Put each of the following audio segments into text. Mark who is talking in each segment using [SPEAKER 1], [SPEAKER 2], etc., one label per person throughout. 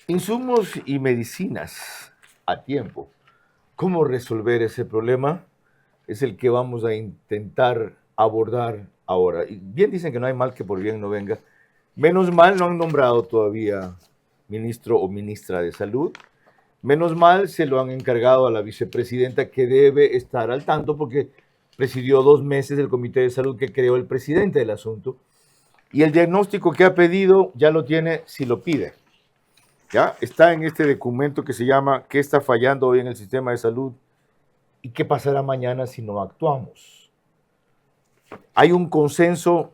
[SPEAKER 1] Insumos y medicinas a tiempo. ¿Cómo resolver ese problema? Es el que vamos a intentar abordar ahora. Y bien dicen que no hay mal que por bien no venga. Menos mal no han nombrado todavía ministro o ministra de Salud. Menos mal se lo han encargado a la vicepresidenta, que debe estar al tanto porque presidió 2 meses el comité de salud que creó el presidente del asunto. Y el diagnóstico que ha pedido ya lo tiene si lo pide. ¿Ya? Está en este documento que se llama ¿Qué está fallando hoy en el sistema de salud y qué pasará mañana si no actuamos? Hay un consenso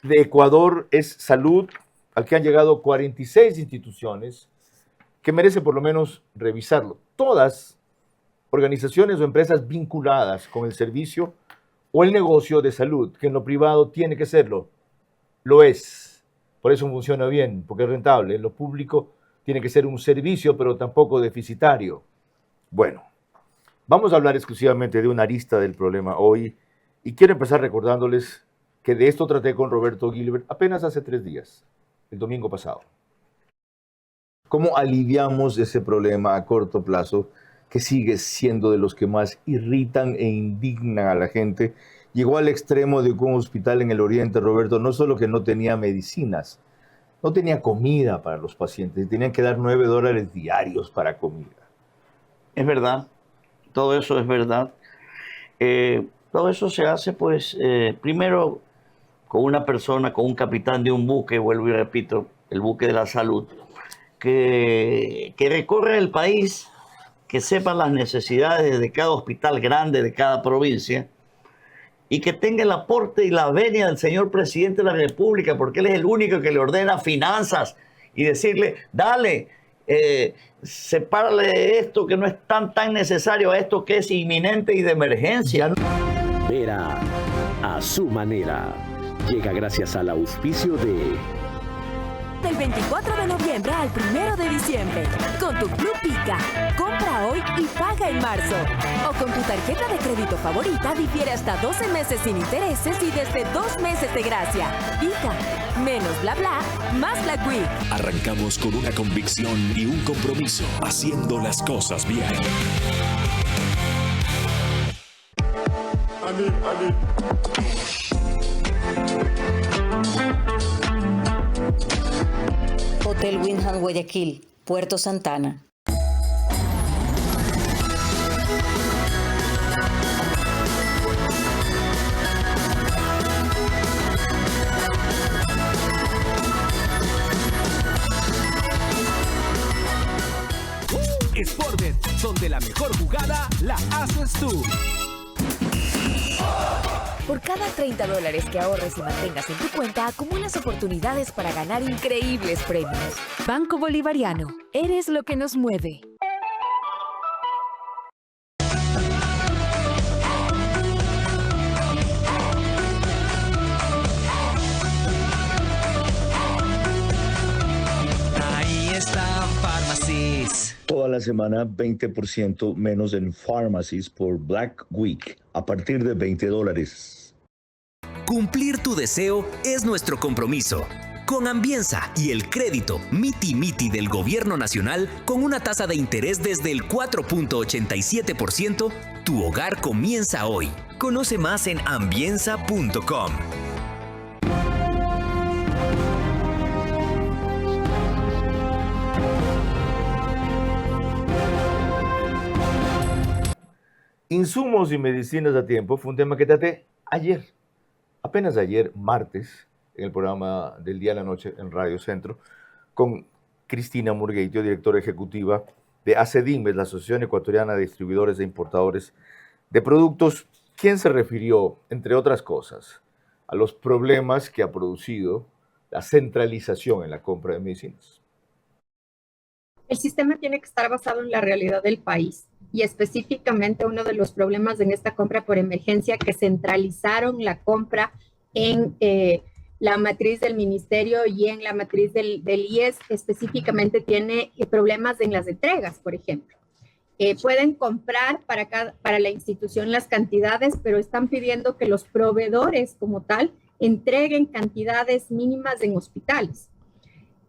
[SPEAKER 1] de Ecuador es salud al que han llegado 46 instituciones que merece por lo menos revisarlo. Todas organizaciones o empresas vinculadas con el servicio o el negocio de salud, que en lo privado tiene que serlo, lo es. Por eso funciona bien, porque es rentable. En lo público tiene que ser un servicio, pero tampoco deficitario. Bueno, vamos a hablar exclusivamente de una arista del problema hoy y quiero empezar recordándoles que de esto traté con Roberto Gilbert apenas hace 3 días, el domingo pasado. ¿Cómo aliviamos ese problema a corto plazo que sigue siendo de los que más irritan e indignan a la gente? Llegó al extremo de que un hospital en el oriente, Roberto, no solo que no tenía medicinas, no tenía comida para los pacientes, tenían que dar $9 diarios para comida.
[SPEAKER 2] Es verdad, todo eso es verdad. Todo eso se hace, pues, primero con una persona, con un capitán de un buque, vuelvo y repito, el buque de la salud, que recorre el país, que sepa las necesidades de cada hospital grande, de cada provincia, y que tenga el aporte y la venia del señor presidente de la República, porque él es el único que le ordena finanzas y decirle, dale, sepárale esto que no es tan necesario a esto que es inminente y de emergencia.
[SPEAKER 3] Vera a su manera. Llega gracias al auspicio de...
[SPEAKER 4] Del 24 de noviembre al 1 de diciembre. Con tu Club Pica. Compra hoy y paga en marzo. O con tu tarjeta de crédito favorita difiere hasta 12 meses sin intereses y desde 2 meses de gracia. Pica. Menos bla bla, más Black Week.
[SPEAKER 5] Arrancamos con una convicción y un compromiso, haciendo las cosas bien.
[SPEAKER 6] Hotel Windham Guayaquil, Puerto Santana.
[SPEAKER 7] Sportbet, donde la mejor jugada la haces tú.
[SPEAKER 4] Por cada $30 que ahorres y mantengas en tu cuenta, acumulas oportunidades para ganar increíbles premios. Banco Bolivariano, eres lo que nos mueve.
[SPEAKER 7] Ahí están Pharmacies.
[SPEAKER 1] Toda la semana 20% menos en Pharmacies por Black Week, a partir de $20.
[SPEAKER 8] Cumplir tu deseo es nuestro compromiso. Con Ambienza y el crédito Miti Miti del Gobierno Nacional, con una tasa de interés desde el 4.87%, tu hogar comienza hoy. Conoce más en ambienza.com.
[SPEAKER 1] Insumos y medicinas a tiempo fue un tema que traté ayer, apenas ayer, martes, en el programa del día a la noche en Radio Centro, con Cristina Murgueitio, directora ejecutiva de ACEDIMES, la Asociación Ecuatoriana de Distribuidores e Importadores de Productos, quien se refirió, entre otras cosas, a los problemas que ha producido la centralización en la compra de medicinas.
[SPEAKER 9] El sistema tiene que estar basado en la realidad del país y específicamente uno de los problemas en esta compra por emergencia que centralizaron la compra en la matriz del ministerio y en la matriz del IES específicamente tiene problemas en las entregas, por ejemplo. Pueden comprar para la institución las cantidades, pero están pidiendo que los proveedores como tal entreguen cantidades mínimas en hospitales.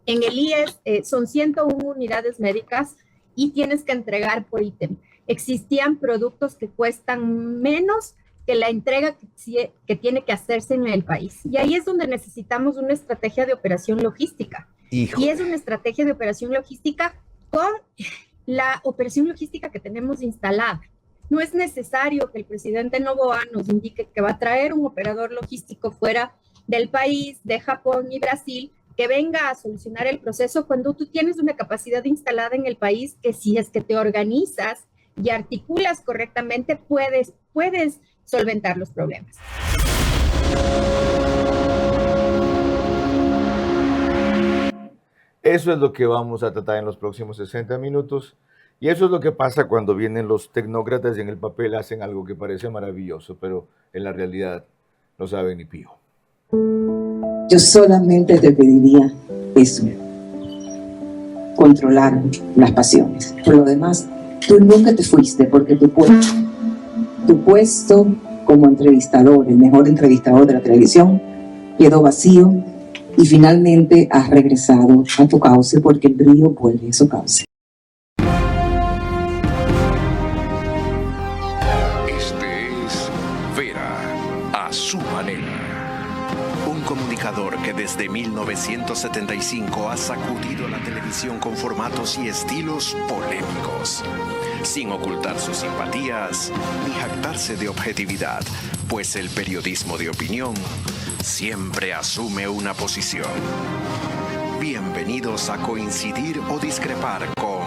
[SPEAKER 9] En el IES son 101 unidades médicas y tienes que entregar por ítem. Existían productos que cuestan menos que la entrega que tiene que hacerse en el país. Y ahí es donde necesitamos una estrategia de operación logística.
[SPEAKER 1] Híjole.
[SPEAKER 9] Y es una estrategia de operación logística con la operación logística que tenemos instalada. No es necesario que el presidente Noboa nos indique que va a traer un operador logístico fuera del país, de Japón y Brasil, que venga a solucionar el proceso cuando tú tienes una capacidad instalada en el país que si es que te organizas y articulas correctamente, puedes solventar los problemas.
[SPEAKER 1] Eso es lo que vamos a tratar en los próximos 60 minutos. Y eso es lo que pasa cuando vienen los tecnócratas y en el papel hacen algo que parece maravilloso, pero en la realidad no saben ni pío.
[SPEAKER 10] Yo solamente te pediría eso, controlar las pasiones. Por lo demás, tú nunca te fuiste porque tu puesto como entrevistador, el mejor entrevistador de la televisión, quedó vacío y finalmente has regresado a tu cauce porque el río vuelve a su cauce.
[SPEAKER 5] Este es Vera, a su manera. Un comunicador que desde 1975 ha sacudido la televisión con formatos y estilos polémicos, sin ocultar sus simpatías ni jactarse de objetividad, pues el periodismo de opinión siempre asume una posición. Bienvenidos a coincidir o discrepar con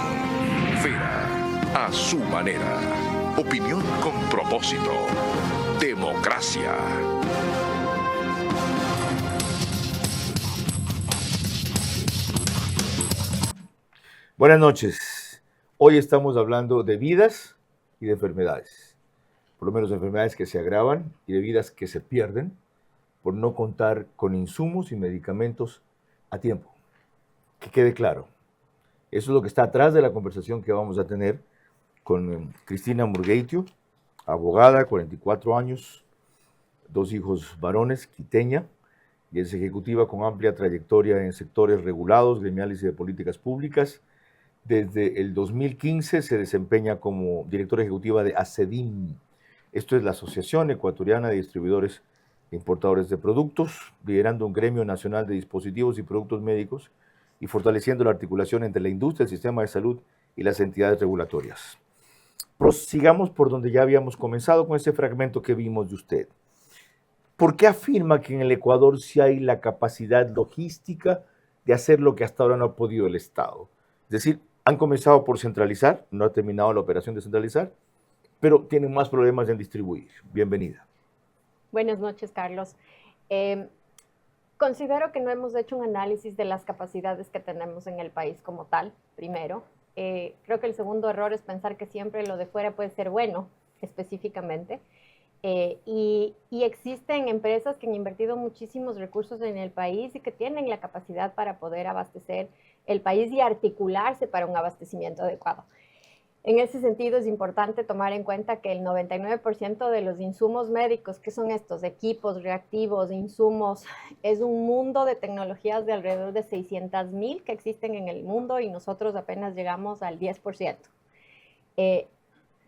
[SPEAKER 5] Vera, a su manera. Opinión con propósito. Democracia.
[SPEAKER 1] Buenas noches. Hoy estamos hablando de vidas y de enfermedades. Por lo menos enfermedades que se agravan y de vidas que se pierden por no contar con insumos y medicamentos a tiempo. Que quede claro. Eso es lo que está atrás de la conversación que vamos a tener con Cristina Murgueitio, abogada, 44 años, 2 hijos varones, quiteña, y es ejecutiva con amplia trayectoria en sectores regulados, gremiales y de políticas públicas. Desde el 2015 se desempeña como directora ejecutiva de ACEDIM. Esto es la Asociación Ecuatoriana de Distribuidores e Importadores de Productos, liderando un gremio nacional de dispositivos y productos médicos y fortaleciendo la articulación entre la industria, el sistema de salud y las entidades regulatorias. Prosigamos por donde ya habíamos comenzado con ese fragmento que vimos de usted. ¿Por qué afirma que en el Ecuador sí hay la capacidad logística de hacer lo que hasta ahora no ha podido el Estado? Es decir, han comenzado por centralizar, no ha terminado la operación de centralizar, pero tienen más problemas en distribuir. Bienvenida.
[SPEAKER 11] Buenas noches, Carlos. Considero que no hemos hecho un análisis de las capacidades que tenemos en el país como tal, primero. Creo que el segundo error es pensar que siempre lo de fuera puede ser bueno, específicamente. Y existen empresas que han invertido muchísimos recursos en el país y que tienen la capacidad para poder abastecer el país y articularse para un abastecimiento adecuado. En ese sentido, es importante tomar en cuenta que el 99% de los insumos médicos, que son estos equipos, reactivos, insumos, es un mundo de tecnologías de alrededor de 600,000 que existen en el mundo y nosotros apenas llegamos al 10%.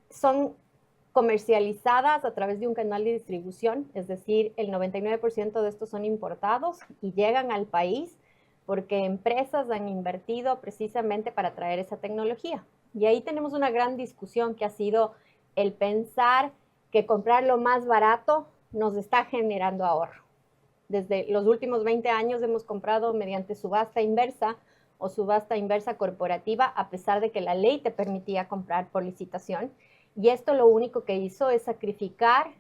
[SPEAKER 11] Son comercializadas a través de un canal de distribución, es decir, el 99% de estos son importados y llegan al país porque empresas han invertido precisamente para traer esa tecnología. Y ahí tenemos una gran discusión que ha sido el pensar que comprar lo más barato nos está generando ahorro. Desde los últimos 20 años hemos comprado mediante subasta inversa o subasta inversa corporativa, a pesar de que la ley te permitía comprar por licitación. Y esto lo único que hizo es sacrificar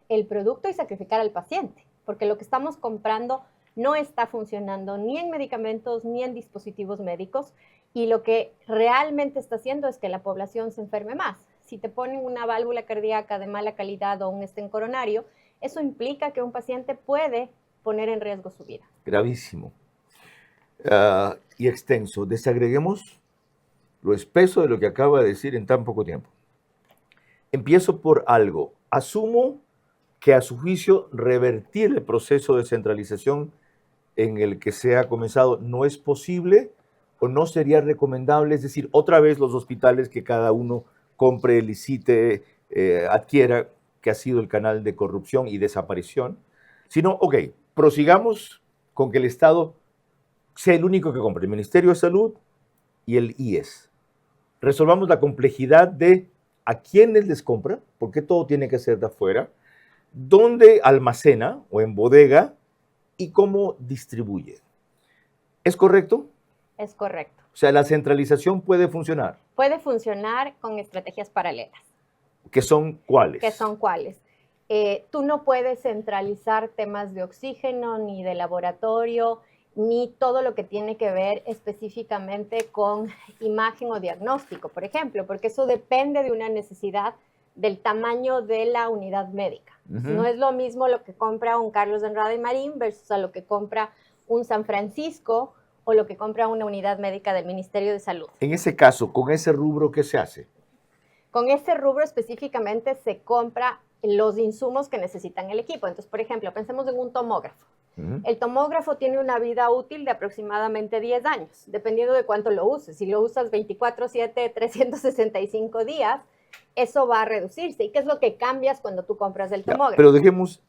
[SPEAKER 11] el producto y sacrificar al paciente, porque lo que estamos comprando no está funcionando ni en medicamentos ni en dispositivos médicos, y lo que realmente está haciendo es que la población se enferme más. Si te ponen una válvula cardíaca de mala calidad o un stent coronario, eso implica que un paciente puede poner en riesgo su vida.
[SPEAKER 1] Gravísimo. Y extenso. Desagreguemos lo espeso de lo que acaba de decir en tan poco tiempo. Empiezo por algo. Asumo que a su juicio revertir el proceso de centralización en el que se ha comenzado no es posible o no sería recomendable? Es decir, otra vez los hospitales que cada uno compre, licite, adquiera, que ha sido el canal de corrupción y desaparición, sino, ok, prosigamos con que el Estado sea el único que compre, el Ministerio de Salud y el IES. Resolvamos la complejidad de a quiénes les compra, por qué todo tiene que ser de afuera, dónde almacena o en bodega y cómo distribuye. ¿Es correcto?
[SPEAKER 11] Es correcto.
[SPEAKER 1] O sea, la centralización puede funcionar.
[SPEAKER 11] Puede funcionar con estrategias paralelas.
[SPEAKER 1] ¿Qué son cuáles?
[SPEAKER 11] ¿Qué son cuáles? Tú no puedes centralizar temas de oxígeno, ni de laboratorio, ni todo lo que tiene que ver específicamente con imagen o diagnóstico, por ejemplo, porque eso depende de una necesidad del tamaño de la unidad médica. No es lo mismo lo que compra un Carlos de Andrade y Marín versus a lo que compra un San Francisco o lo que compra una unidad médica del Ministerio de Salud.
[SPEAKER 1] En ese caso, con ese rubro, ¿qué se hace?
[SPEAKER 11] Con ese rubro específicamente se compra los insumos que necesitan el equipo. Entonces, por ejemplo, pensemos en un tomógrafo. El tomógrafo tiene una vida útil de aproximadamente 10 años, dependiendo de cuánto lo uses. Si lo usas 24/7, 365 días, eso va a reducirse. ¿Y qué es lo que cambias cuando tú compras el tomógrafo?
[SPEAKER 1] Pero dejemos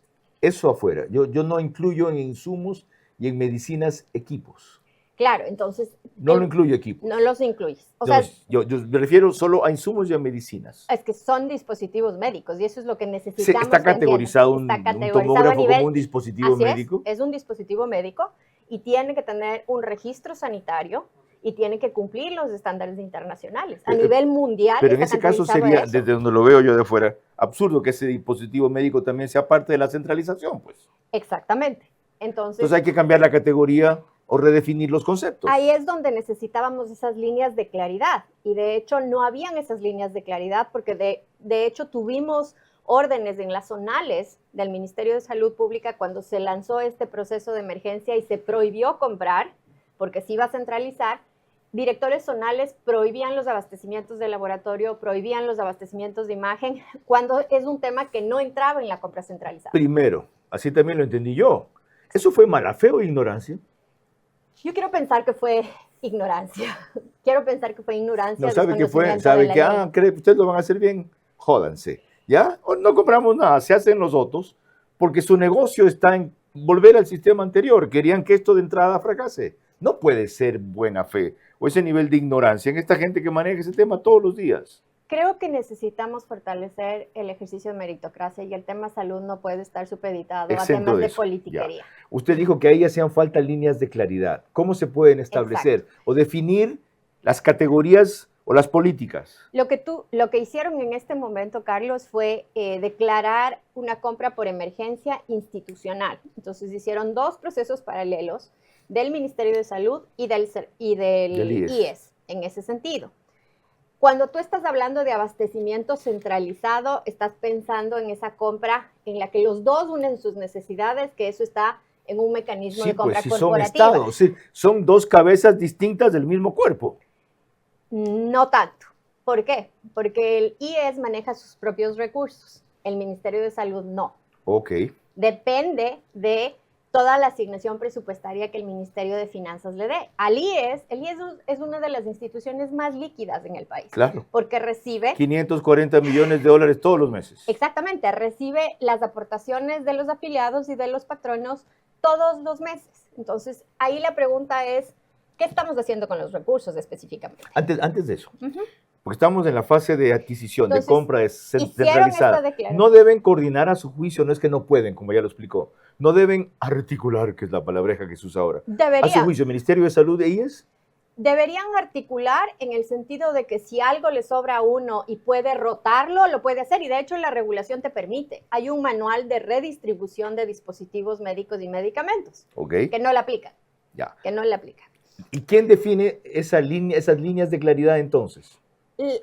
[SPEAKER 1] eso afuera. Yo no incluyo en insumos y en medicinas equipos.
[SPEAKER 11] Claro, entonces...
[SPEAKER 1] No lo incluyo equipos.
[SPEAKER 11] No los incluyes. O sea,
[SPEAKER 1] yo me refiero solo a insumos y a medicinas.
[SPEAKER 11] Es que son dispositivos médicos y eso es lo que necesitamos.
[SPEAKER 1] ¿Está categorizado un tomógrafo como un dispositivo médico?
[SPEAKER 11] Es un dispositivo médico y tiene que tener un registro sanitario y tiene que cumplir los estándares internacionales. A nivel mundial.
[SPEAKER 1] Pero en ese caso sería, desde donde lo veo yo de afuera, absurdo que ese dispositivo médico también sea parte de la centralización, pues.
[SPEAKER 11] Exactamente. Entonces
[SPEAKER 1] hay que cambiar la categoría o redefinir los conceptos.
[SPEAKER 11] Ahí es donde necesitábamos esas líneas de claridad y de hecho no habían esas líneas de claridad porque de hecho tuvimos órdenes en las zonales del Ministerio de Salud Pública cuando se lanzó este proceso de emergencia y se prohibió comprar porque se iba a centralizar. Directores zonales prohibían los abastecimientos de laboratorio, prohibían los abastecimientos de imagen cuando es un tema que no entraba en la compra centralizada.
[SPEAKER 1] Primero, así también lo entendí yo. ¿Eso fue mala fe o ignorancia?
[SPEAKER 11] Yo quiero pensar que fue ignorancia. Quiero pensar que fue ignorancia.
[SPEAKER 1] No sabe que fue, sabe que, cree que ustedes lo van a hacer bien, jódanse. ¿Ya? O no compramos nada, se hacen los otros, porque su negocio está en volver al sistema anterior. Querían que esto de entrada fracase. No puede ser buena fe o ese nivel de ignorancia en esta gente que maneja ese tema todos los días.
[SPEAKER 11] Creo que necesitamos fortalecer el ejercicio de meritocracia y el tema salud no puede estar supeditado a temas de politiquería.
[SPEAKER 1] Ya. Usted dijo que ahí hacían falta líneas de claridad. ¿Cómo se pueden establecer o definir las categorías o las políticas?
[SPEAKER 11] Lo que hicieron en este momento, Carlos, fue declarar una compra por emergencia institucional. Entonces hicieron dos procesos paralelos del Ministerio de Salud y del IES en ese sentido. Cuando tú estás hablando de abastecimiento centralizado, estás pensando en esa compra en la que los dos unen sus necesidades, que eso está en un mecanismo de compra corporativa.
[SPEAKER 1] Son estados, son dos cabezas distintas del mismo cuerpo.
[SPEAKER 11] No tanto. ¿Por qué? Porque el IES maneja sus propios recursos, el Ministerio de Salud no.
[SPEAKER 1] Ok.
[SPEAKER 11] Depende de toda la asignación presupuestaria que el Ministerio de Finanzas le dé. Al IES, el IES es una de las instituciones más líquidas en el país.
[SPEAKER 1] Claro.
[SPEAKER 11] Porque recibe
[SPEAKER 1] 540 millones de dólares todos los meses.
[SPEAKER 11] Exactamente, recibe las aportaciones de los afiliados y de los patronos todos los meses. Entonces, ahí la pregunta es, ¿qué estamos haciendo con los recursos específicamente?
[SPEAKER 1] Antes de eso, porque estamos en la fase de adquisición, de compra
[SPEAKER 11] descentralizada.
[SPEAKER 1] No deben coordinar a su juicio, no es que no pueden, como ya lo explicó. No deben articular, que es la palabreja que se usa ahora.
[SPEAKER 11] Deberían.
[SPEAKER 1] A su juicio, Ministerio de Salud e IES.
[SPEAKER 11] Deberían articular en el sentido de que si algo le sobra a uno y puede rotarlo, lo puede hacer. Y de hecho la regulación te permite. Hay un manual de redistribución de dispositivos médicos y medicamentos que no le aplican.
[SPEAKER 1] Ya.
[SPEAKER 11] Que no le aplican.
[SPEAKER 1] ¿Y quién define esas líneas de claridad entonces?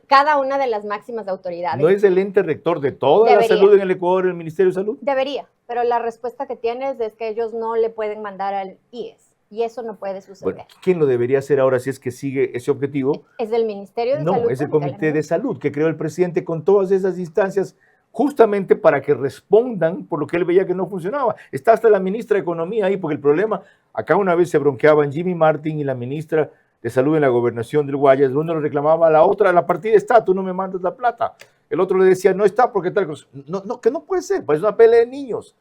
[SPEAKER 11] Cada una de las máximas autoridades.
[SPEAKER 1] ¿No es el ente rector de toda la salud en el Ecuador, el Ministerio de Salud?
[SPEAKER 11] Debería, pero la respuesta que tienes es que ellos no le pueden mandar al IES. Y eso no puede suceder.
[SPEAKER 1] Bueno, ¿quién lo debería hacer ahora si es que sigue ese objetivo?
[SPEAKER 11] Es el Ministerio de Salud.
[SPEAKER 1] No, es el Comité de Salud que creó el presidente con todas esas instancias justamente para que respondan por lo que él veía que no funcionaba. Está hasta la ministra de Economía ahí, porque el problema, acá una vez se bronqueaban Jimmy Martin y la ministra de Salud en la gobernación del Guayas, uno le reclamaba a la otra, la partida está, tú no me mandas la plata. El otro le decía, no está porque tal cosa. No, que no puede ser, pues es una pelea de niños.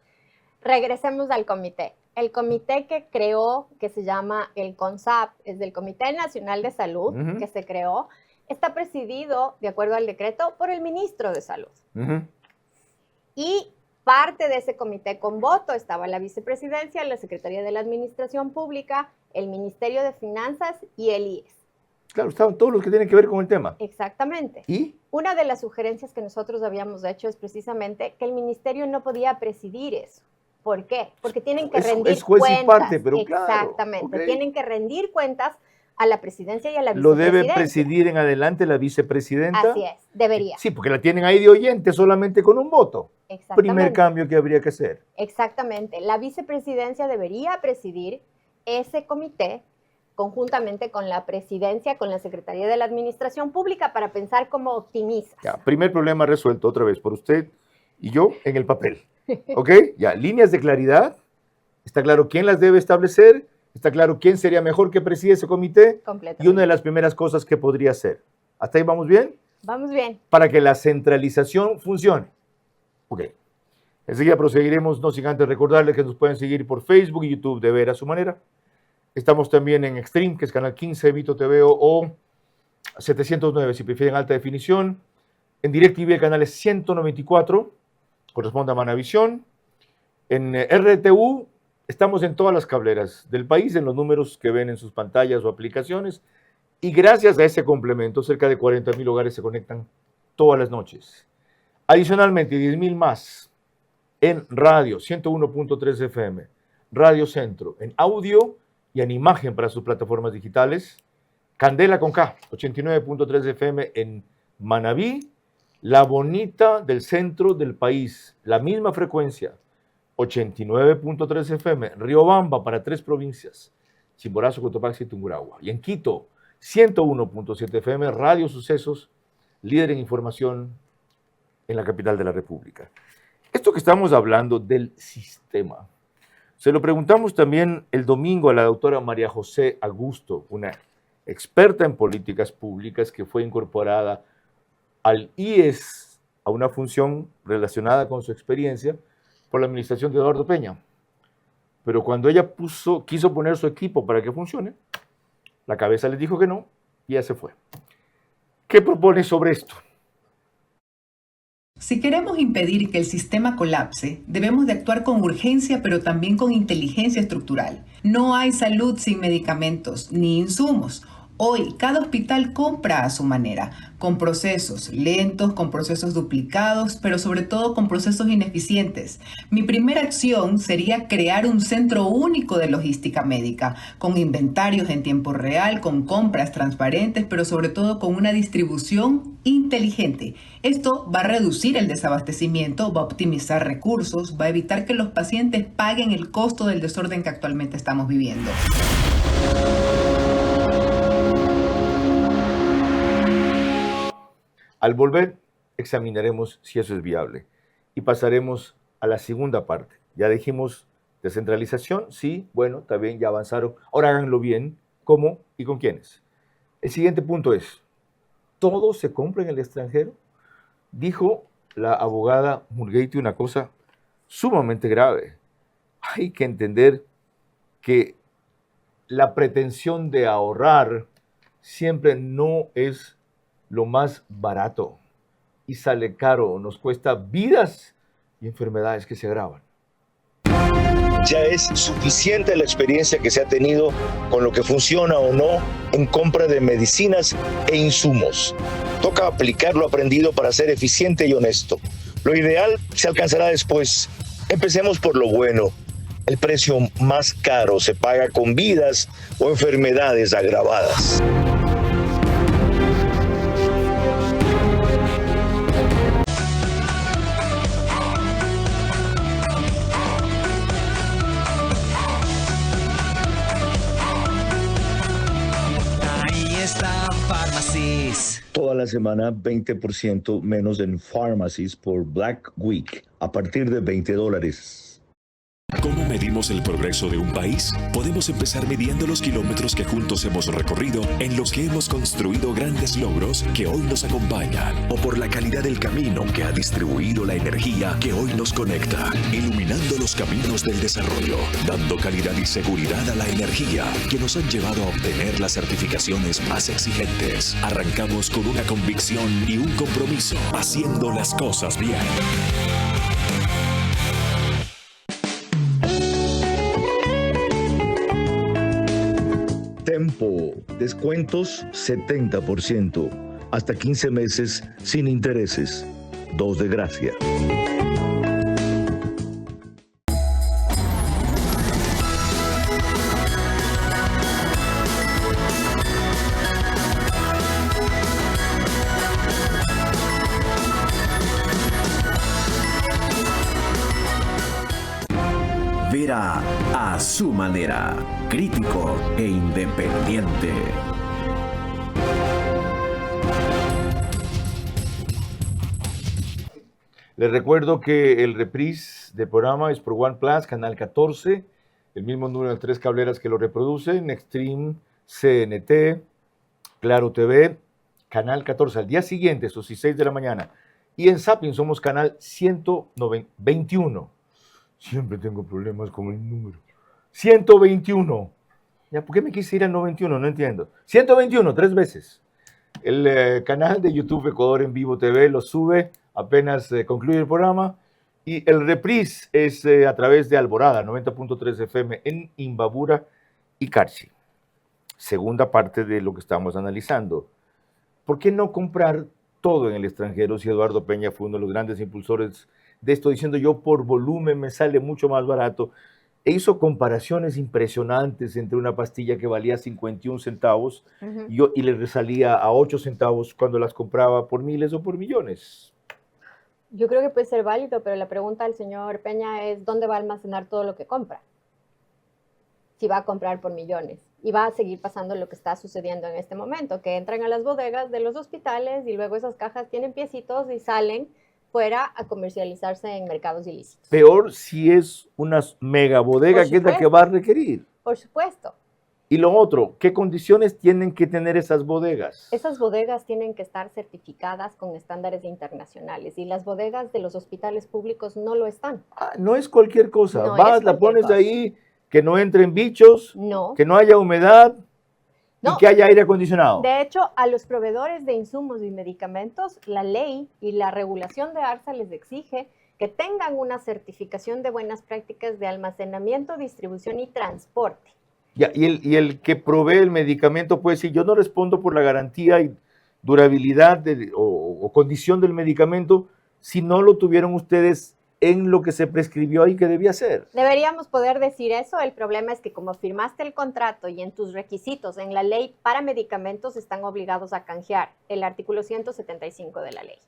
[SPEAKER 11] Regresemos al comité. El comité que creó, que se llama el CONSAP, es del Comité Nacional de Salud, que se creó, está presidido, de acuerdo al decreto, por el ministro de Salud. Y parte de ese comité con voto estaba la vicepresidencia, la Secretaría de la Administración Pública, el Ministerio de Finanzas y el IES.
[SPEAKER 1] Claro, estaban todos los que tienen que ver con el tema.
[SPEAKER 11] Exactamente.
[SPEAKER 1] ¿Y?
[SPEAKER 11] Una de las sugerencias que nosotros habíamos hecho es precisamente que el ministerio no podía presidir eso. ¿Por qué? Porque tienen que rendir
[SPEAKER 1] es juez
[SPEAKER 11] cuentas.
[SPEAKER 1] Y parte, pero
[SPEAKER 11] exactamente.
[SPEAKER 1] Claro, okay.
[SPEAKER 11] Tienen que rendir cuentas a la presidencia y a la
[SPEAKER 1] Lo
[SPEAKER 11] vicepresidencia.
[SPEAKER 1] debe presidir en adelante la vicepresidenta.
[SPEAKER 11] Así es, debería.
[SPEAKER 1] Sí, porque la tienen ahí de oyente solamente con un voto.
[SPEAKER 11] Exactamente.
[SPEAKER 1] Primer cambio que habría que hacer.
[SPEAKER 11] Exactamente. La vicepresidencia debería presidir ese comité conjuntamente con la presidencia, con la Secretaría de la Administración Pública, para pensar como optimistas.
[SPEAKER 1] Ya, primer problema resuelto otra vez por usted y yo en el papel. ¿Ok? Ya, líneas de claridad. Está claro quién las debe establecer. Está claro quién sería mejor que preside ese comité. Y una de las primeras cosas que podría hacer. ¿Hasta ahí vamos bien?
[SPEAKER 11] Vamos bien.
[SPEAKER 1] Para que la centralización funcione. Ok. Enseguida proseguiremos, no sin antes recordarles que nos pueden seguir por Facebook y YouTube de Ver a su Manera. Estamos también en Extreme, que es canal 15 de Vito TV o 709 si prefieren alta definición. En DirecTV el canal es 194, corresponde a Manavisión. En RTU estamos en todas las cableras del país, en los números que ven en sus pantallas o aplicaciones. Y gracias a ese complemento, cerca de 40,000 hogares se conectan todas las noches. Adicionalmente, 10,000 más en radio, 101.3 FM, Radio Centro, en audio y en imagen para sus plataformas digitales. Candela con K, 89.3 FM en Manabí, La Bonita del centro del país, la misma frecuencia, 89.3 FM, Riobamba para 3 provincias, Chimborazo, Cotopaxi y Tungurahua. Y en Quito, 101.7 FM, Radio Sucesos, líder en información en la capital de la República. Esto que estamos hablando del sistema, se lo preguntamos también el domingo a la doctora María José Augusto, una experta en políticas públicas que fue incorporada al IES a una función relacionada con su experiencia por la administración de Eduardo Peña. Pero cuando ella quiso poner su equipo para que funcione, la cabeza les dijo que no y ya se fue. ¿Qué propone sobre esto?
[SPEAKER 12] Si queremos impedir que el sistema colapse, debemos de actuar con urgencia, pero también con inteligencia estructural. No hay salud sin medicamentos ni insumos. Hoy, cada hospital compra a su manera, con procesos lentos, con procesos duplicados, pero sobre todo con procesos ineficientes. Mi primera acción sería crear un centro único de logística médica, con inventarios en tiempo real, con compras transparentes, pero sobre todo con una distribución inteligente. Esto va a reducir el desabastecimiento, va a optimizar recursos, va a evitar que los pacientes paguen el costo del desorden que actualmente estamos viviendo.
[SPEAKER 1] Al volver, examinaremos si eso es viable y pasaremos a la segunda parte. Ya dijimos descentralización, sí, bueno, está bien, ya avanzaron. Ahora háganlo bien, ¿cómo y con quiénes? El siguiente punto es, ¿todo se compra en el extranjero? Dijo la abogada Murgueiti una cosa sumamente grave. Hay que entender que la pretensión de ahorrar siempre no es lo más barato y sale caro, nos cuesta vidas y enfermedades que se agravan.
[SPEAKER 13] Ya es suficiente la experiencia que se ha tenido con lo que funciona o no en compra de medicinas e insumos. Toca aplicar lo aprendido para ser eficiente y honesto. Lo ideal se alcanzará después. Empecemos por lo bueno. El precio más caro se paga con vidas o enfermedades agravadas.
[SPEAKER 14] Pharmacies.
[SPEAKER 13] Toda la semana 20% menos en Pharmacies por Black Week a partir de $20.
[SPEAKER 15] ¿Cómo medimos el progreso de un país? Podemos empezar midiendo los kilómetros que juntos hemos recorrido, en los que hemos construido grandes logros que hoy nos acompañan, o por la calidad del camino que ha distribuido la energía que hoy nos conecta, iluminando los caminos del desarrollo, dando calidad y seguridad a la energía que nos han llevado a obtener las certificaciones más exigentes. Arrancamos con una convicción y un compromiso, haciendo las cosas bien.
[SPEAKER 13] Tempo, descuentos 70%, hasta 15 meses sin intereses, 2 de gracia.
[SPEAKER 3] Vera a su manera, crítico e independiente.
[SPEAKER 1] Les recuerdo que el reprise del programa es por One Plus, canal 14, el mismo número de 3 cableras que lo reproducen, Extreme, CNT, Claro TV, canal 14, al día siguiente, esos 6 de la mañana. Y en Zapping somos canal 121. Siempre tengo problemas con el número. 121. ¿Ya? ¿Por qué me quise ir al 91? No entiendo. 121, 3 veces. El canal de YouTube Ecuador en Vivo TV lo sube apenas concluye el programa. Y el reprise es a través de Alborada, 90.3 FM en Imbabura y Carchi. Segunda parte de lo que estamos analizando. ¿Por qué no comprar todo en el extranjero si Eduardo Peña fue uno de los grandes impulsores de esto, diciendo yo por volumen me sale mucho más barato? E hizo comparaciones impresionantes entre una pastilla que valía 51 centavos y le salía a 8 centavos cuando las compraba por miles o por millones.
[SPEAKER 11] Yo creo que puede ser válido, pero la pregunta del señor Peña es ¿dónde va a almacenar todo lo que compra? Si va a comprar por millones. Y va a seguir pasando lo que está sucediendo en este momento, que entran a las bodegas de los hospitales y luego esas cajas tienen piecitos y salen fuera a comercializarse en mercados ilícitos.
[SPEAKER 1] Peor si es una mega bodega que es la que va a requerir.
[SPEAKER 11] Por supuesto.
[SPEAKER 1] Y lo otro, ¿qué condiciones tienen que tener esas bodegas?
[SPEAKER 11] Esas bodegas tienen que estar certificadas con estándares internacionales y las bodegas de los hospitales públicos no lo están.
[SPEAKER 1] No es cualquier cosa.
[SPEAKER 11] No
[SPEAKER 1] Vas, la pones ahí, que no entren bichos, que no haya humedad y que haya aire acondicionado.
[SPEAKER 11] De hecho, a los proveedores de insumos y medicamentos, la ley y la regulación de ARSA les exige que tengan una certificación de buenas prácticas de almacenamiento, distribución y transporte.
[SPEAKER 1] Ya, y el que provee el medicamento puede decir, yo no respondo por la garantía y durabilidad o condición del medicamento si no lo tuvieron ustedes en lo que se prescribió ahí que debía ser.
[SPEAKER 11] Deberíamos poder decir eso. El problema es que como firmaste el contrato y en tus requisitos en la ley para medicamentos están obligados a canjear el artículo 175 de la ley.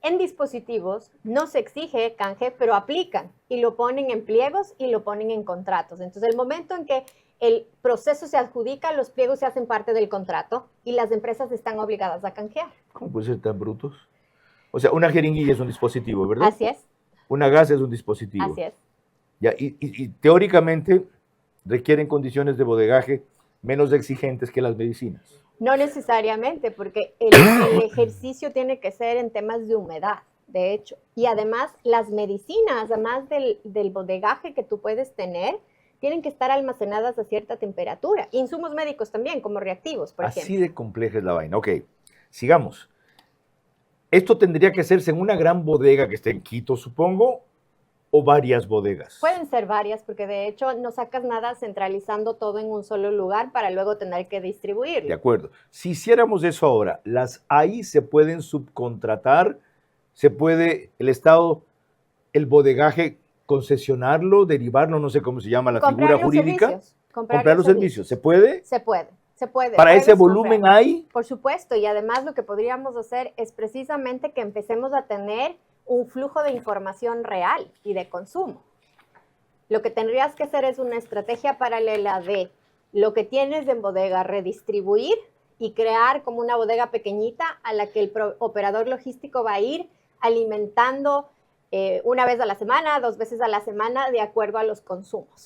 [SPEAKER 11] En dispositivos no se exige canje, pero aplican y lo ponen en pliegos y lo ponen en contratos. Entonces, el momento en que el proceso se adjudica, los pliegos se hacen parte del contrato y las empresas están obligadas a canjear.
[SPEAKER 1] ¿Cómo puede ser tan brutos? O sea, una jeringuilla es un dispositivo, ¿verdad?
[SPEAKER 11] Así es.
[SPEAKER 1] Una gasa es un dispositivo.
[SPEAKER 11] Así es.
[SPEAKER 1] Ya, y teóricamente requieren condiciones de bodegaje menos exigentes que las medicinas.
[SPEAKER 11] No necesariamente, porque el ejercicio tiene que ser en temas de humedad, de hecho. Y además, las medicinas, además del bodegaje que tú puedes tener, tienen que estar almacenadas a cierta temperatura. Insumos médicos también, como reactivos, por ejemplo.
[SPEAKER 1] Así de compleja es la vaina. Ok, sigamos. Esto tendría que hacerse en una gran bodega que esté en Quito, supongo, o varias bodegas.
[SPEAKER 11] Pueden ser varias, porque de hecho no sacas nada centralizando todo en un solo lugar para luego tener que distribuirlo.
[SPEAKER 1] De acuerdo. Si hiciéramos eso ahora, las ahí se pueden subcontratar, se puede el Estado, el bodegaje, concesionarlo, derivarlo, no sé cómo se llama la figura jurídica. Comprar los servicios. ¿Se puede?
[SPEAKER 11] Se puede. Se puede.
[SPEAKER 1] ¿Para ese volumen hay?
[SPEAKER 11] Por supuesto, y además lo que podríamos hacer es precisamente que empecemos a tener un flujo de información real y de consumo. Lo que tendrías que hacer es una estrategia paralela de lo que tienes en bodega, redistribuir y crear como una bodega pequeñita a la que el operador logístico va a ir alimentando una vez a la semana, 2 veces a la semana, de acuerdo a los consumos.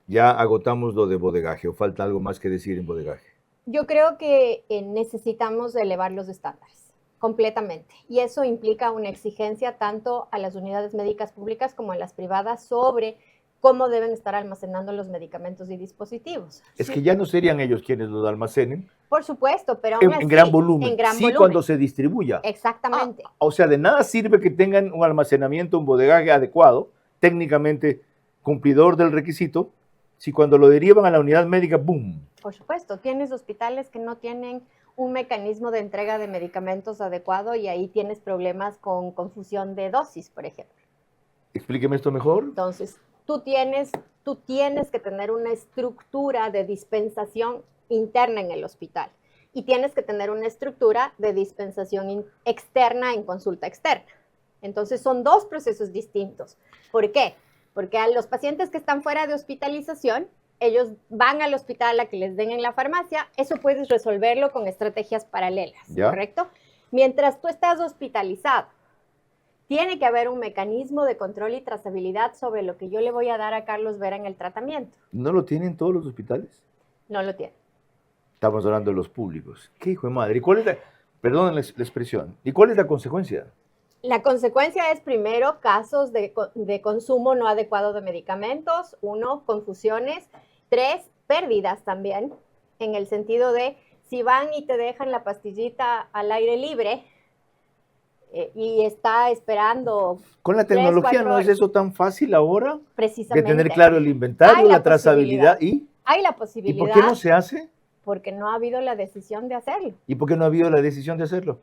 [SPEAKER 1] Ya agotamos lo de bodegaje, o falta algo más que decir en bodegaje.
[SPEAKER 11] Yo creo que necesitamos elevar los estándares completamente, y eso implica una exigencia tanto a las unidades médicas públicas como a las privadas sobre cómo deben estar almacenando los medicamentos y dispositivos.
[SPEAKER 1] Es que ya no serían ellos quienes los almacenen.
[SPEAKER 11] Por supuesto, pero aún
[SPEAKER 1] En
[SPEAKER 11] así,
[SPEAKER 1] gran volumen.
[SPEAKER 11] en gran
[SPEAKER 1] sí,
[SPEAKER 11] volumen.
[SPEAKER 1] cuando se distribuya.
[SPEAKER 11] Exactamente.
[SPEAKER 1] O sea, de nada sirve que tengan un almacenamiento, un bodegaje adecuado, técnicamente cumplidor del requisito, si cuando lo derivan a la unidad médica, ¡boom!
[SPEAKER 11] Por supuesto, tienes hospitales que no tienen un mecanismo de entrega de medicamentos adecuado y ahí tienes problemas con confusión de dosis, por ejemplo.
[SPEAKER 1] Explíqueme esto mejor.
[SPEAKER 11] Entonces, tú tienes que tener una estructura de dispensación interna en el hospital y tienes que tener una estructura de dispensación externa en consulta externa. Entonces, son 2 procesos distintos. ¿Por qué? Porque a los pacientes que están fuera de hospitalización, ellos van al hospital a que les den en la farmacia, eso puedes resolverlo con estrategias paralelas,
[SPEAKER 1] ¿ya?
[SPEAKER 11] ¿Correcto? Mientras tú estás hospitalizado, tiene que haber un mecanismo de control y trazabilidad sobre lo que yo le voy a dar a Carlos Vera en el tratamiento.
[SPEAKER 1] ¿No lo tienen todos los hospitales?
[SPEAKER 11] No lo tiene.
[SPEAKER 1] Estamos hablando de los públicos. ¿Qué hijo de madre? ¿Y cuál es la, perdón la expresión, ¿y cuál es la consecuencia?
[SPEAKER 11] La consecuencia es, primero, casos de consumo no adecuado de medicamentos. 1, confusiones. 3, pérdidas también, en el sentido de si van y te dejan la pastillita al aire libre y está esperando.
[SPEAKER 1] Con la tecnología no es eso tan fácil ahora.
[SPEAKER 11] Precisamente.
[SPEAKER 1] De tener claro el inventario, la trazabilidad y...
[SPEAKER 11] Hay la posibilidad.
[SPEAKER 1] ¿Y por qué no se hace?
[SPEAKER 11] Porque no ha habido la decisión de hacerlo.
[SPEAKER 1] ¿Y por qué no ha habido la decisión de hacerlo?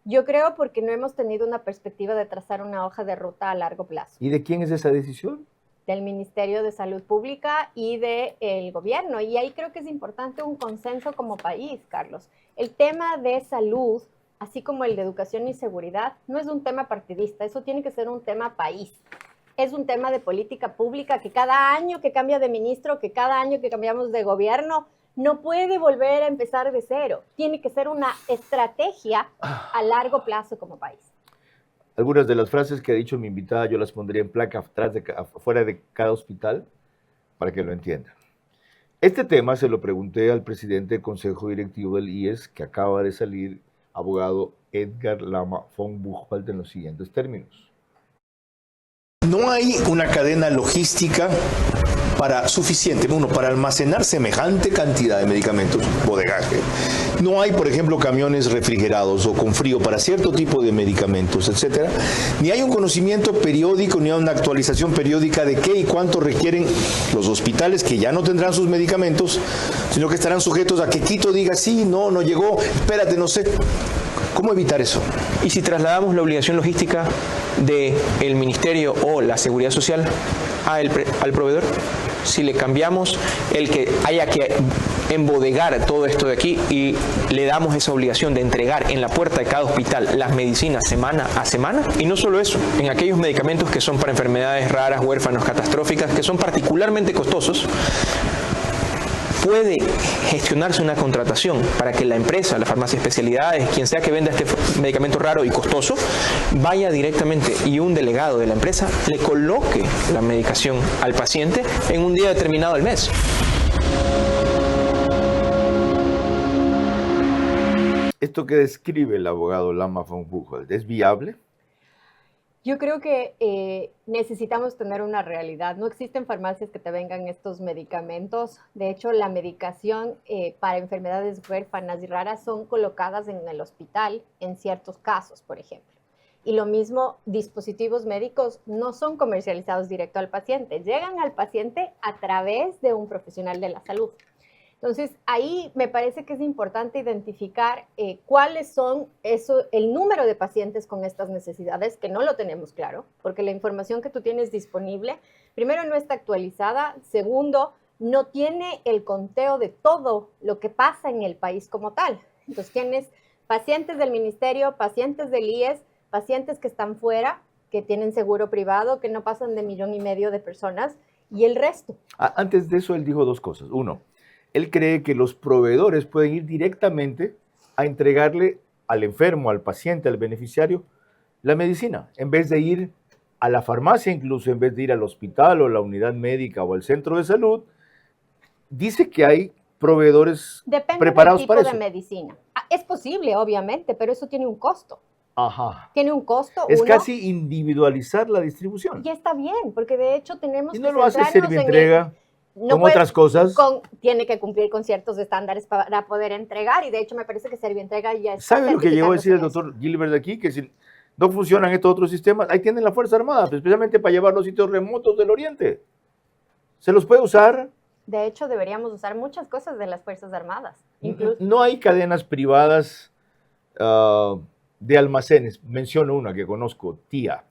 [SPEAKER 11] Yo creo porque no hemos tenido una perspectiva de trazar una hoja de ruta a largo plazo.
[SPEAKER 1] ¿Y de quién es esa decisión?
[SPEAKER 11] Del Ministerio de Salud Pública y del gobierno. Y ahí creo que es importante un consenso como país, Carlos. El tema de salud, así como el de educación y seguridad, no es un tema partidista, eso tiene que ser un tema país. Es un tema de política pública que cada año que cambia de ministro, que cada año que cambiamos de gobierno, no puede volver a empezar de cero. Tiene que ser una estrategia a largo plazo como país.
[SPEAKER 1] Algunas de las frases que ha dicho mi invitada yo las pondría en placa afuera de cada hospital para que lo entiendan. Este tema se lo pregunté al presidente del Consejo Directivo del IES, que acaba de salir, abogado Edgar Lama von Buchwald, en los siguientes términos.
[SPEAKER 13] No hay una cadena logística suficiente, para almacenar semejante cantidad de medicamentos, bodegaje. No hay, por ejemplo, camiones refrigerados o con frío para cierto tipo de medicamentos, etcétera. Ni hay un conocimiento periódico, ni hay una actualización periódica de qué y cuánto requieren los hospitales, que ya no tendrán sus medicamentos, sino que estarán sujetos a que Quito diga, sí, no llegó, espérate, no sé. ¿Cómo evitar eso?
[SPEAKER 14] Y si trasladamos la obligación logística del Ministerio o la Seguridad Social al proveedor, si le cambiamos el que haya que embodegar todo esto de aquí y le damos esa obligación de entregar en la puerta de cada hospital las medicinas semana a semana, y no solo eso, en aquellos medicamentos que son para enfermedades raras, huérfanos, catastróficas, que son particularmente costosos, puede gestionarse una contratación para que la empresa, la farmacia de especialidades, quien sea que venda este medicamento raro y costoso, vaya directamente y un delegado de la empresa le coloque la medicación al paciente en un día determinado del mes.
[SPEAKER 1] Esto que describe el abogado Lama von Buchwald, ¿es viable?
[SPEAKER 11] Yo creo que necesitamos tener una realidad. No existen farmacias que te vengan estos medicamentos. De hecho, la medicación para enfermedades huérfanas y raras son colocadas en el hospital en ciertos casos, por ejemplo. Y lo mismo, dispositivos médicos no son comercializados directo al paciente. Llegan al paciente a través de un profesional de la salud. Entonces, ahí me parece que es importante identificar cuáles son el número de pacientes con estas necesidades, que no lo tenemos claro, porque la información que tú tienes disponible, primero, no está actualizada, segundo, no tiene el conteo de todo lo que pasa en el país como tal. Entonces, tienes pacientes del ministerio, pacientes del IES, pacientes que están fuera, que tienen seguro privado, que no pasan de 1,5 millones de personas, y el resto.
[SPEAKER 1] Antes de eso, él dijo 2 cosas. Uno, él cree que los proveedores pueden ir directamente a entregarle al enfermo, al paciente, al beneficiario, la medicina, en vez de ir a la farmacia, incluso en vez de ir al hospital o la unidad médica o al centro de salud. Dice que hay proveedores preparados para eso.
[SPEAKER 11] Depende del tipo de medicina. Es posible, obviamente, pero eso tiene un costo.
[SPEAKER 1] Ajá.
[SPEAKER 11] Tiene un costo.
[SPEAKER 1] Es casi individualizar la distribución.
[SPEAKER 11] Y está bien, porque de hecho tenemos
[SPEAKER 1] que centrarnos en... ¿Y no lo hace Servientrega
[SPEAKER 11] no
[SPEAKER 1] con otras cosas?
[SPEAKER 11] Tiene que cumplir con ciertos estándares para poder entregar, y de hecho me parece que Servientrega ya está.
[SPEAKER 1] ¿Sabe lo que llegó a decir el doctor Gilbert aquí? Que si no funcionan estos otros sistemas, ahí tienen la Fuerza Armada, especialmente para llevar los sitios remotos del Oriente. ¿Se los puede usar?
[SPEAKER 11] De hecho, deberíamos usar muchas cosas de las Fuerzas Armadas. Incluso...
[SPEAKER 1] No hay cadenas privadas de almacenes. Menciono una que conozco, TIA.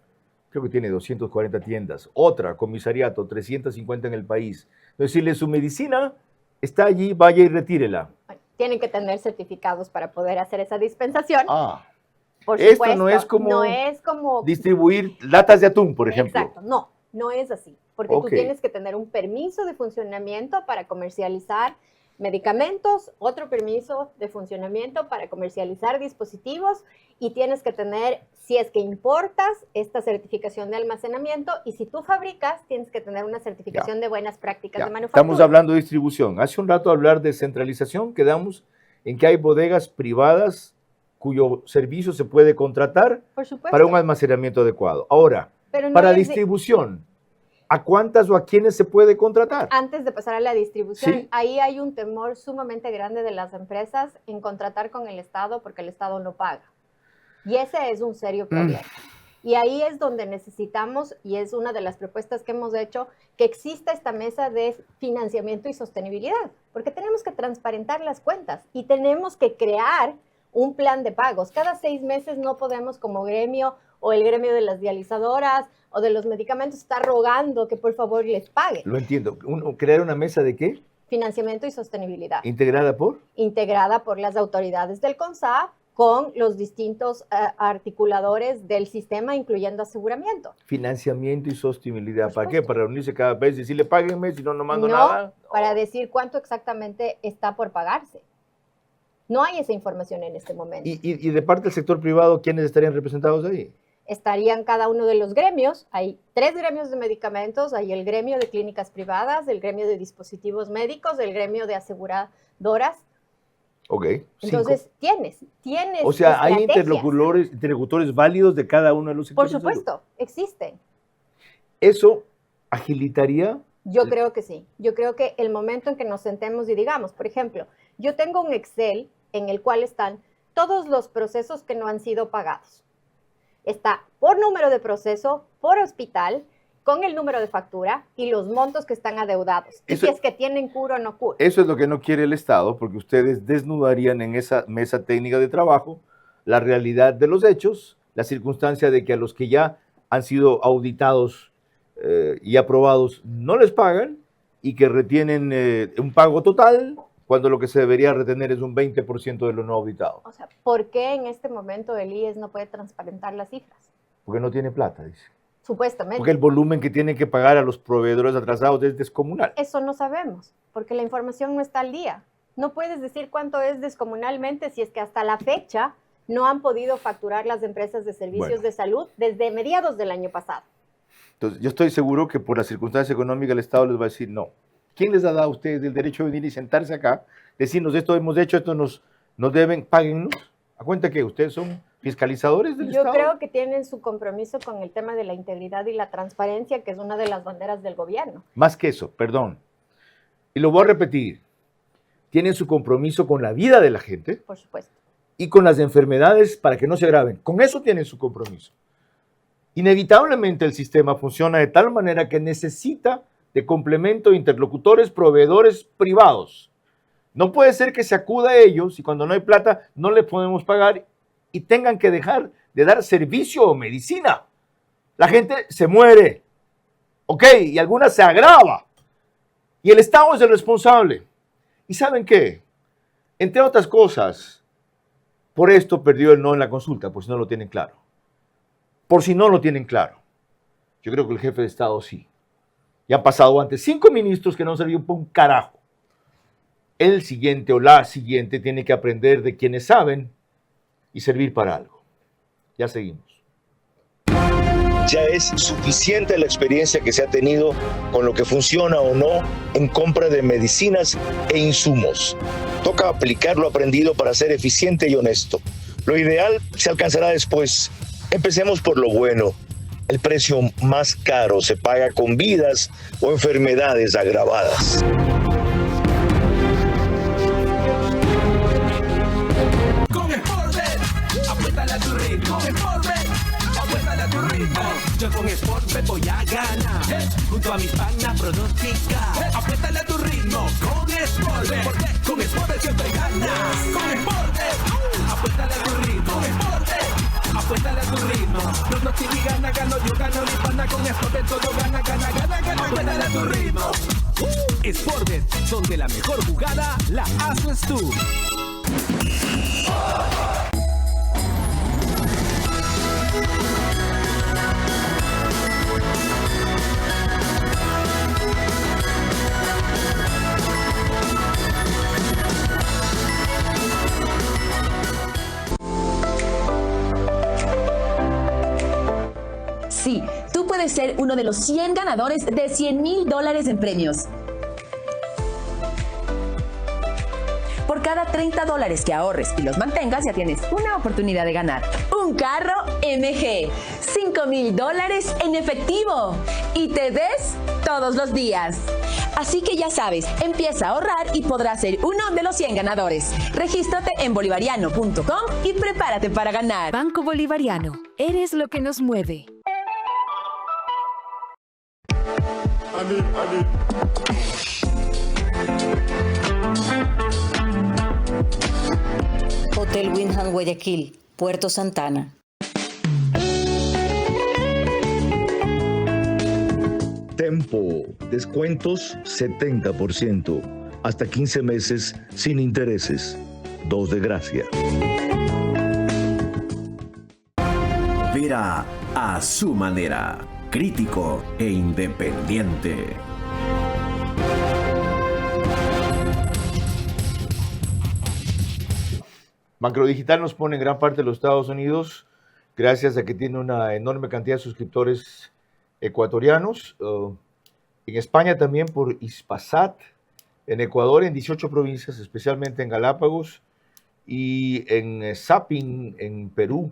[SPEAKER 1] Creo que tiene 240 tiendas. Otra, comisariato, 350 en el país. Entonces, decirle, su medicina está allí, vaya y retírela.
[SPEAKER 11] Tienen que tener certificados para poder hacer esa dispensación. Por
[SPEAKER 1] esto
[SPEAKER 11] supuesto,
[SPEAKER 1] no es como distribuir latas de atún, por ejemplo.
[SPEAKER 11] Exacto, no es así. Porque tú tienes que tener un permiso de funcionamiento para comercializar medicamentos, otro permiso de funcionamiento para comercializar dispositivos, y tienes que tener, si es que importas, esta certificación de almacenamiento, y si tú fabricas, tienes que tener una certificación de buenas prácticas de manufactura.
[SPEAKER 1] Estamos hablando de distribución. Hace un rato hablar de centralización, quedamos en que hay bodegas privadas cuyo servicio se puede contratar para un almacenamiento adecuado. Ahora, para distribución, ¿a cuántas o a quiénes se puede contratar?
[SPEAKER 11] Antes de pasar a la distribución,
[SPEAKER 1] ¿Sí?
[SPEAKER 11] Ahí hay un temor sumamente grande de las empresas en contratar con el Estado porque el Estado no paga. Y ese es un serio problema. Y ahí es donde necesitamos, y es una de las propuestas que hemos hecho, que exista esta mesa de financiamiento y sostenibilidad, porque tenemos que transparentar las cuentas y tenemos que crear un plan de pagos. Cada 6 meses no podemos, como gremio o el gremio de las dializadoras o de los medicamentos, estar rogando que por favor les paguen.
[SPEAKER 1] Lo entiendo. ¿Crear una mesa de qué?
[SPEAKER 11] Financiamiento y sostenibilidad.
[SPEAKER 1] ¿Integrada por?
[SPEAKER 11] Integrada por las autoridades del CONSAB con los distintos articuladores del sistema, incluyendo aseguramiento.
[SPEAKER 1] Financiamiento y sostenibilidad. ¿Para qué? ¿Para reunirse cada vez y decirle páguenme si no mando nada?
[SPEAKER 11] Para decir cuánto exactamente está por pagarse. No hay esa información en este momento.
[SPEAKER 1] ¿Y de parte del sector privado, quiénes estarían representados ahí?
[SPEAKER 11] Estarían cada uno de los gremios. Hay 3 gremios de medicamentos. Hay el gremio de clínicas privadas, el gremio de dispositivos médicos, el gremio de aseguradoras.
[SPEAKER 1] Ok.
[SPEAKER 11] Entonces, tienes
[SPEAKER 1] o sea, hay interlocutores válidos de cada uno de los sectores.
[SPEAKER 11] Por supuesto, existen.
[SPEAKER 1] ¿Eso agilitaría?
[SPEAKER 11] Yo creo que sí. Yo creo que el momento en que nos sentemos y digamos, por ejemplo, yo tengo un Excel en el cual están todos los procesos que no han sido pagados. Está por número de proceso, por hospital, con el número de factura y los montos que están adeudados. Y si es que tienen cura o no cura.
[SPEAKER 1] Eso es lo que no quiere el Estado, porque ustedes desnudarían en esa mesa técnica de trabajo la realidad de los hechos, la circunstancia de que a los que ya han sido auditados y aprobados no les pagan y que retienen un pago total, cuando lo que se debería retener es un 20% de lo no auditado.
[SPEAKER 11] O sea, ¿por qué en este momento el IES no puede transparentar las cifras?
[SPEAKER 1] Porque no tiene plata, dice.
[SPEAKER 11] Supuestamente.
[SPEAKER 1] Porque el volumen que tienen que pagar a los proveedores atrasados es descomunal.
[SPEAKER 11] Eso no sabemos, porque la información no está al día. No puedes decir cuánto es descomunalmente si es que hasta la fecha no han podido facturar las empresas de servicios de salud desde mediados del año pasado.
[SPEAKER 1] Entonces, yo estoy seguro que por las circunstancias económicas el Estado les va a decir no. ¿Quién les ha dado a ustedes el derecho de venir y sentarse acá, decirnos esto hemos hecho, esto nos deben, páguennos? ¿A cuenta que ustedes son fiscalizadores del Estado?
[SPEAKER 11] Yo creo que tienen su compromiso con el tema de la integridad y la transparencia, que es una de las banderas del gobierno.
[SPEAKER 1] Más que eso, perdón. Y lo voy a repetir. Tienen su compromiso con la vida de la gente.
[SPEAKER 11] Por supuesto.
[SPEAKER 1] Y con las enfermedades para que no se agraven. Con eso tienen su compromiso. Inevitablemente el sistema funciona de tal manera que necesita de complemento de interlocutores, proveedores privados. No puede ser que se acuda a ellos y cuando no hay plata no les podemos pagar y tengan que dejar de dar servicio o medicina. La gente se muere, ¿ok? Y alguna se agrava. Y el Estado es el responsable. ¿Y saben qué? Entre otras cosas, por esto perdió el no en la consulta, por si no lo tienen claro. Por si no lo tienen claro. Yo creo que el jefe de Estado sí. Y han pasado antes 5 ministros que no han servido por un carajo. el siguiente o la siguiente tiene que aprender de quienes saben y servir para algo. Ya seguimos.
[SPEAKER 13] Ya es suficiente la experiencia que se ha tenido con lo que funciona o no en compra de medicinas e insumos. Toca aplicar lo aprendido para ser eficiente y honesto. Lo ideal se alcanzará después. Empecemos por lo bueno. El precio más caro se paga con vidas o enfermedades agravadas.
[SPEAKER 7] Con Sportbet, apuéstale a tu ritmo. Sportbet, apuéstale a tu ritmo. Yo con Sportbet voy a ganar. Junto a mis panas pronosticar. Apuéstale a tu ritmo. Con Sportbet, porque con Sportbet siempre ganas. Con Sportbet, apuéstale a tu ritmo. Sportbet, apuéstale a tu ritmo. Pronostica y gana, gano, yo gano, mi pana con Sportbet todo gana, gana, gana, gana. Apuéstale a tu ritmo. Sportbet, donde la mejor jugada la haces tú.
[SPEAKER 4] Sí, tú puedes ser uno de los 100 ganadores de $100,000 en premios. Por cada $30 que ahorres y los mantengas, ya tienes una oportunidad de ganar un carro MG, $5,000 en efectivo y te des todos los días. Así que ya sabes, empieza a ahorrar y podrás ser uno de los 100 ganadores. Regístrate en bolivariano.com y prepárate para ganar.
[SPEAKER 16] Banco Bolivariano, eres lo que nos mueve.
[SPEAKER 6] Hotel Windham Guayaquil, Puerto Santana.
[SPEAKER 13] Tempo, descuentos 70%, hasta 15 meses sin intereses, 2 de gracia.
[SPEAKER 3] Vera a su manera, crítico e independiente.
[SPEAKER 1] Macrodigital nos pone en gran parte de los Estados Unidos, gracias a que tiene una enorme cantidad de suscriptores ecuatorianos. En España también por Hispasat, en Ecuador en 18 provincias, especialmente en Galápagos, y en Zapping en Perú,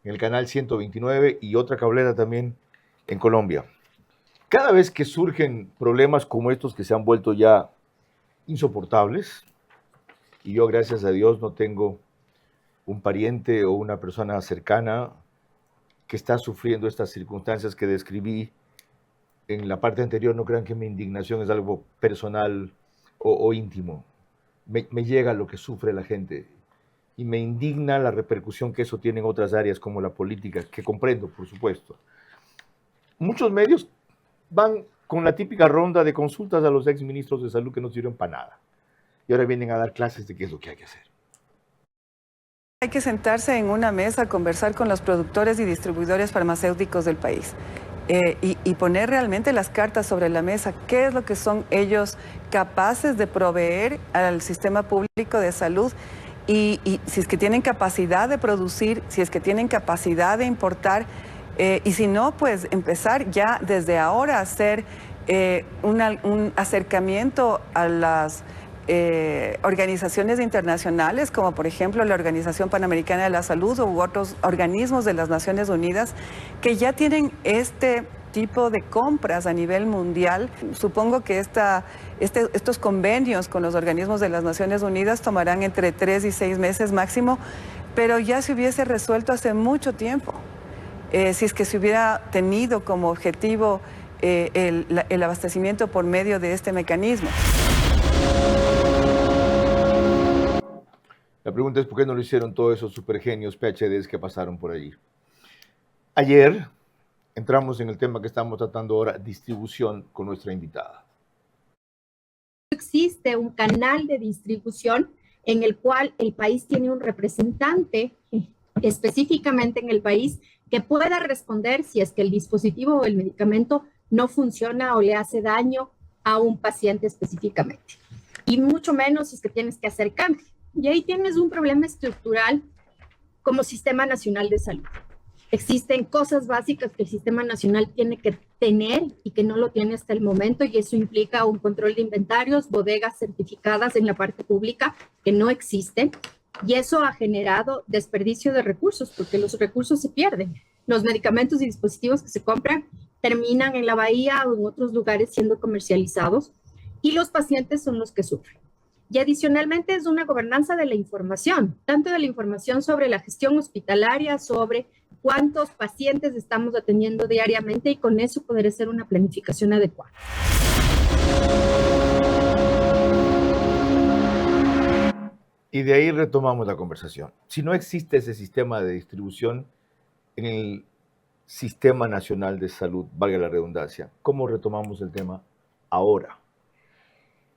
[SPEAKER 1] en el canal 129, y otra cablera también en Colombia. Cada vez que surgen problemas como estos que se han vuelto ya insoportables, y yo gracias a Dios no tengo un pariente o una persona cercana que está sufriendo estas circunstancias que describí en la parte anterior, no crean que mi indignación es algo personal o íntimo. Me llega lo que sufre la gente y me indigna la repercusión que eso tiene en otras áreas como la política, que comprendo, por supuesto. Muchos medios van con la típica ronda de consultas a los exministros de salud que no sirven para nada. Y ahora vienen a dar clases de qué es lo que hay que hacer.
[SPEAKER 17] Hay que sentarse en una mesa a conversar con los productores y distribuidores farmacéuticos del país y poner realmente las cartas sobre la mesa. ¿Qué es lo que son ellos capaces de proveer al sistema público de salud? Y si es que tienen capacidad de producir, si es que tienen capacidad de importar, y si no, pues empezar ya desde ahora a hacer un acercamiento a las organizaciones internacionales, como por ejemplo la Organización Panamericana de la Salud u otros organismos de las Naciones Unidas, que ya tienen este tipo de compras a nivel mundial. Supongo que estos convenios con los organismos de las Naciones Unidas tomarán entre 3 y 6 meses máximo, pero ya se hubiese resuelto hace mucho tiempo. Si es que se hubiera tenido como objetivo el abastecimiento por medio de este mecanismo.
[SPEAKER 1] La pregunta es por qué no lo hicieron todos esos supergenios PhDs que pasaron por allí. Ayer entramos en el tema que estamos tratando ahora, distribución, con nuestra invitada.
[SPEAKER 9] Existe un canal de distribución en el cual el país tiene un representante específicamente en el país que pueda responder si es que el dispositivo o el medicamento no funciona o le hace daño a un paciente específicamente. y mucho menos si es que tienes que hacer cambio. Y ahí tienes un problema estructural como Sistema Nacional de Salud. Existen cosas básicas que el Sistema Nacional tiene que tener y que no lo tiene hasta el momento, y eso implica un control de inventarios, bodegas certificadas en la parte pública que no existen, y eso ha generado desperdicio de recursos porque los recursos se pierden. Los medicamentos y dispositivos que se compran terminan en la bahía o en otros lugares siendo comercializados y los pacientes son los que sufren. Y adicionalmente es una gobernanza de la información, tanto de la información sobre la gestión hospitalaria, sobre cuántos pacientes estamos atendiendo diariamente y con eso poder hacer una planificación adecuada.
[SPEAKER 1] Y de ahí retomamos la conversación. Si no existe ese sistema de distribución en el Sistema Nacional de Salud, valga la redundancia, ¿cómo retomamos el tema ahora?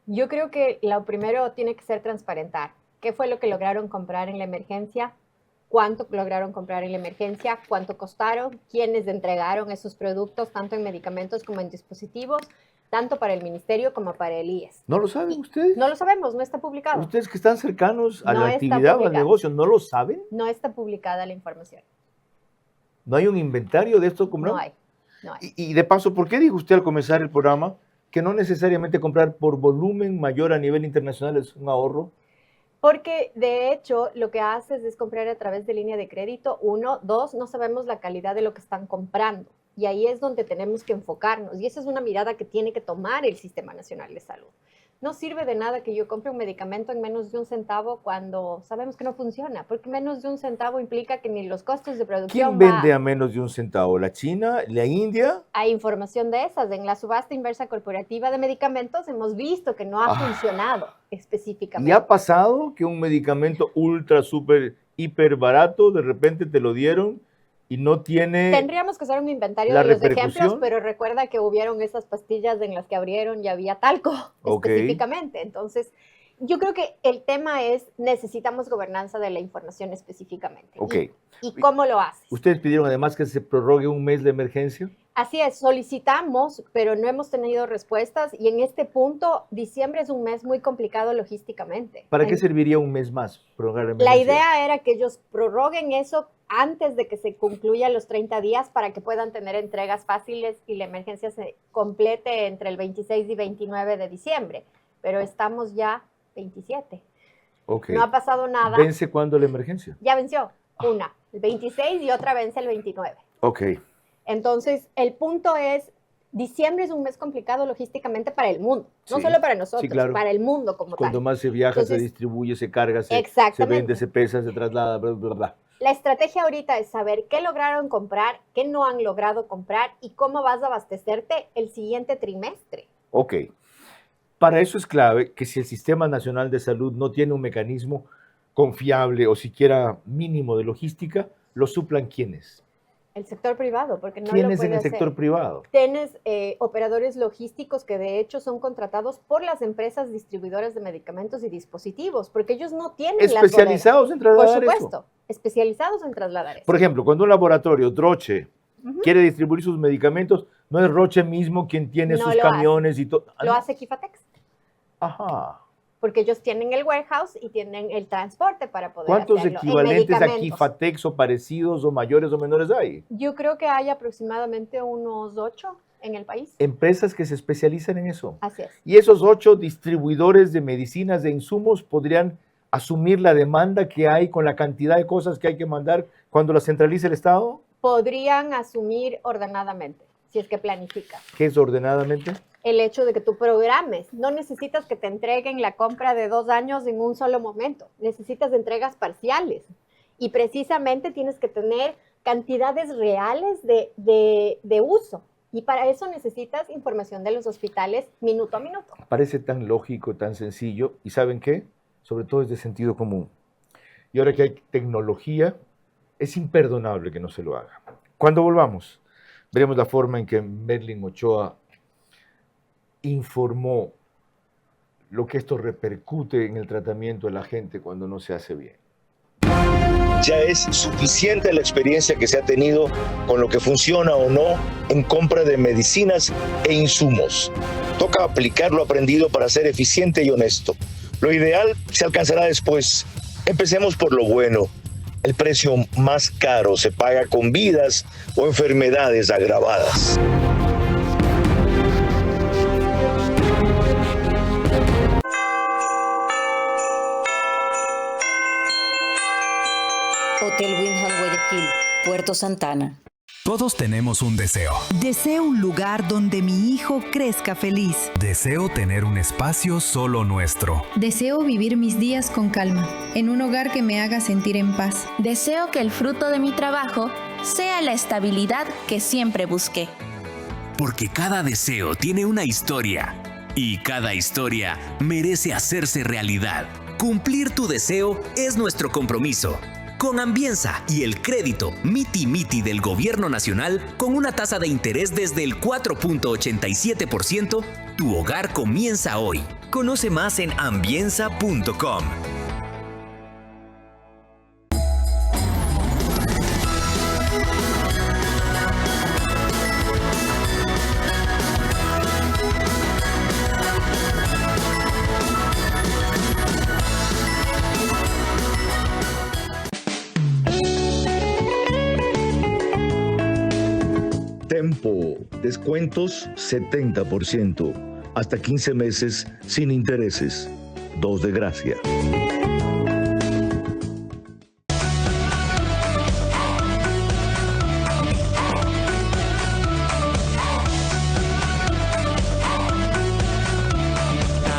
[SPEAKER 11] Yo creo que lo primero tiene que ser transparentar. ¿Qué fue lo que lograron comprar en la emergencia? ¿Cuánto lograron comprar en la emergencia? ¿Cuánto costaron? ¿Quiénes entregaron esos productos, tanto en medicamentos como en dispositivos, tanto para el ministerio como para el IES?
[SPEAKER 1] ¿No lo saben ustedes?
[SPEAKER 11] No lo sabemos, no está publicado.
[SPEAKER 1] Ustedes que están cercanos a
[SPEAKER 11] No
[SPEAKER 1] la
[SPEAKER 11] está
[SPEAKER 1] actividad o al
[SPEAKER 11] publicado.
[SPEAKER 1] negocio, ¿no lo saben?
[SPEAKER 11] No está publicada la información.
[SPEAKER 1] ¿No hay un inventario de esto?
[SPEAKER 11] No hay. No hay.
[SPEAKER 1] Y de paso, ¿por qué dijo usted al comenzar el programa que no necesariamente comprar por volumen mayor a nivel internacional es un ahorro?
[SPEAKER 11] Porque de hecho lo que haces es comprar a través de línea de crédito. 1, 2, no sabemos la calidad de lo que están comprando. Y ahí es donde tenemos que enfocarnos. Y esa es una mirada que tiene que tomar el Sistema Nacional de Salud. No sirve de nada que yo compre un medicamento en menos de 1 centavo cuando sabemos que no funciona, porque menos de 1 centavo implica que ni los costos de producción
[SPEAKER 1] ¿Quién vende a menos de 1 centavo? ¿La China? ¿La India?
[SPEAKER 11] Hay información de esas. En la subasta inversa corporativa de medicamentos hemos visto que no ha funcionado específicamente.
[SPEAKER 1] ¿Y ha pasado que un medicamento ultra, súper, hiper barato, de repente te lo dieron y no tiene
[SPEAKER 11] Tendríamos que hacer un inventario
[SPEAKER 1] la
[SPEAKER 11] de los
[SPEAKER 1] repercusión?
[SPEAKER 11] ejemplos, pero recuerda que hubieron esas pastillas en las que abrieron y había talco específicamente. Entonces, yo creo que el tema es, necesitamos gobernanza de la información específicamente.
[SPEAKER 1] Ok.
[SPEAKER 11] ¿Y cómo lo haces?
[SPEAKER 1] ¿Ustedes pidieron además que se prorrogue un mes la emergencia?
[SPEAKER 11] Así es, solicitamos, pero no hemos tenido respuestas y en este punto, diciembre es un mes muy complicado logísticamente.
[SPEAKER 1] ¿Para qué serviría un mes más prorrogar la emergencia?
[SPEAKER 11] La idea era que ellos prorroguen eso antes de que se concluyan los 30 días para que puedan tener entregas fáciles y la emergencia se complete entre el 26 y 29 de diciembre. Pero estamos ya 27.
[SPEAKER 1] Ok.
[SPEAKER 11] No ha pasado nada.
[SPEAKER 1] ¿Vence cuándo la emergencia?
[SPEAKER 11] Ya venció una, el 26 y otra vence el 29.
[SPEAKER 1] Ok.
[SPEAKER 11] Entonces, el punto es, diciembre es un mes complicado logísticamente para el mundo, no
[SPEAKER 1] Sí,
[SPEAKER 11] solo para nosotros,
[SPEAKER 1] sí, claro.
[SPEAKER 11] para el mundo como
[SPEAKER 1] Cuanto
[SPEAKER 11] tal.
[SPEAKER 1] más se viaja,
[SPEAKER 11] Entonces,
[SPEAKER 1] se distribuye, se carga, se
[SPEAKER 11] Exactamente.
[SPEAKER 1] vende, se pesa, se traslada, bla, bla, bla.
[SPEAKER 11] La estrategia ahorita es saber qué lograron comprar, qué no han logrado comprar y cómo vas a abastecerte el siguiente trimestre.
[SPEAKER 1] Ok. Para eso es clave que si el Sistema Nacional de Salud no tiene un mecanismo confiable o siquiera mínimo de logística, ¿lo suplan quiénes?
[SPEAKER 11] El sector privado, porque no lo
[SPEAKER 1] ¿Quiénes
[SPEAKER 11] puede
[SPEAKER 1] en el
[SPEAKER 11] hacer.
[SPEAKER 1] sector privado?
[SPEAKER 11] Tienes operadores logísticos que de hecho son contratados por las empresas distribuidoras de medicamentos y dispositivos, porque ellos no tienen
[SPEAKER 1] Especializados
[SPEAKER 11] las
[SPEAKER 1] en trasladar
[SPEAKER 11] Por
[SPEAKER 1] eso.
[SPEAKER 11] supuesto, especializados en trasladar eso.
[SPEAKER 1] Por ejemplo, cuando un laboratorio, Roche, quiere distribuir sus medicamentos, no es Roche mismo quien tiene
[SPEAKER 11] No
[SPEAKER 1] sus
[SPEAKER 11] lo
[SPEAKER 1] camiones y todo.
[SPEAKER 11] Lo hace Kifatex,
[SPEAKER 1] Ajá.
[SPEAKER 11] porque ellos tienen el warehouse y tienen el transporte para poder
[SPEAKER 1] ¿Cuántos
[SPEAKER 11] hacerlo. En
[SPEAKER 1] equivalentes a
[SPEAKER 11] medicamentos.
[SPEAKER 1] Kifatex o parecidos o mayores o menores hay?
[SPEAKER 11] Yo creo que hay aproximadamente unos 8 en el país.
[SPEAKER 1] Empresas que se especializan en eso.
[SPEAKER 11] Así es.
[SPEAKER 1] Y esos 8 distribuidores de medicinas, de insumos, podrían asumir la demanda que hay con la cantidad de cosas que hay que mandar cuando la centralice el Estado.
[SPEAKER 11] Podrían asumir ordenadamente, si es que planificas.
[SPEAKER 1] ¿Qué es ordenadamente?
[SPEAKER 11] El hecho de que tú programes. No necesitas que te entreguen la compra de 2 años en un solo momento. Necesitas entregas parciales. Y precisamente tienes que tener cantidades reales de uso. Y para eso necesitas información de los hospitales minuto a minuto.
[SPEAKER 1] Parece tan lógico, tan sencillo. ¿Y saben qué? Sobre todo es de sentido común. Y ahora que hay tecnología, es imperdonable que no se lo haga. Cuando volvamos, veremos la forma en que Merlin Ochoa informó lo que esto repercute en el tratamiento de la gente cuando no se hace bien.
[SPEAKER 13] Ya es suficiente la experiencia que se ha tenido con lo que funciona o no en compra de medicinas e insumos. Toca aplicar lo aprendido para ser eficiente y honesto. Lo ideal se alcanzará después. Empecemos por lo bueno. El precio más caro se paga con vidas o enfermedades agravadas.
[SPEAKER 6] Hotel Windham Guayaquil, Puerto Santana.
[SPEAKER 18] Todos tenemos un deseo.
[SPEAKER 19] Deseo un lugar donde mi hijo crezca feliz.
[SPEAKER 18] Deseo tener un espacio solo nuestro.
[SPEAKER 20] Deseo vivir mis días con calma, en un hogar que me haga sentir en paz.
[SPEAKER 21] Deseo que el fruto de mi trabajo sea la estabilidad que siempre busqué.
[SPEAKER 8] Porque cada deseo tiene una historia y cada historia merece hacerse realidad. Cumplir tu deseo es nuestro compromiso. Con Ambienza y el crédito Miti Miti del Gobierno Nacional, con una tasa de interés desde el 4.87%, tu hogar comienza hoy. Conoce más en ambienza.com.
[SPEAKER 13] Tempo, descuentos 70%, hasta 15 meses sin intereses, 2 de gracia.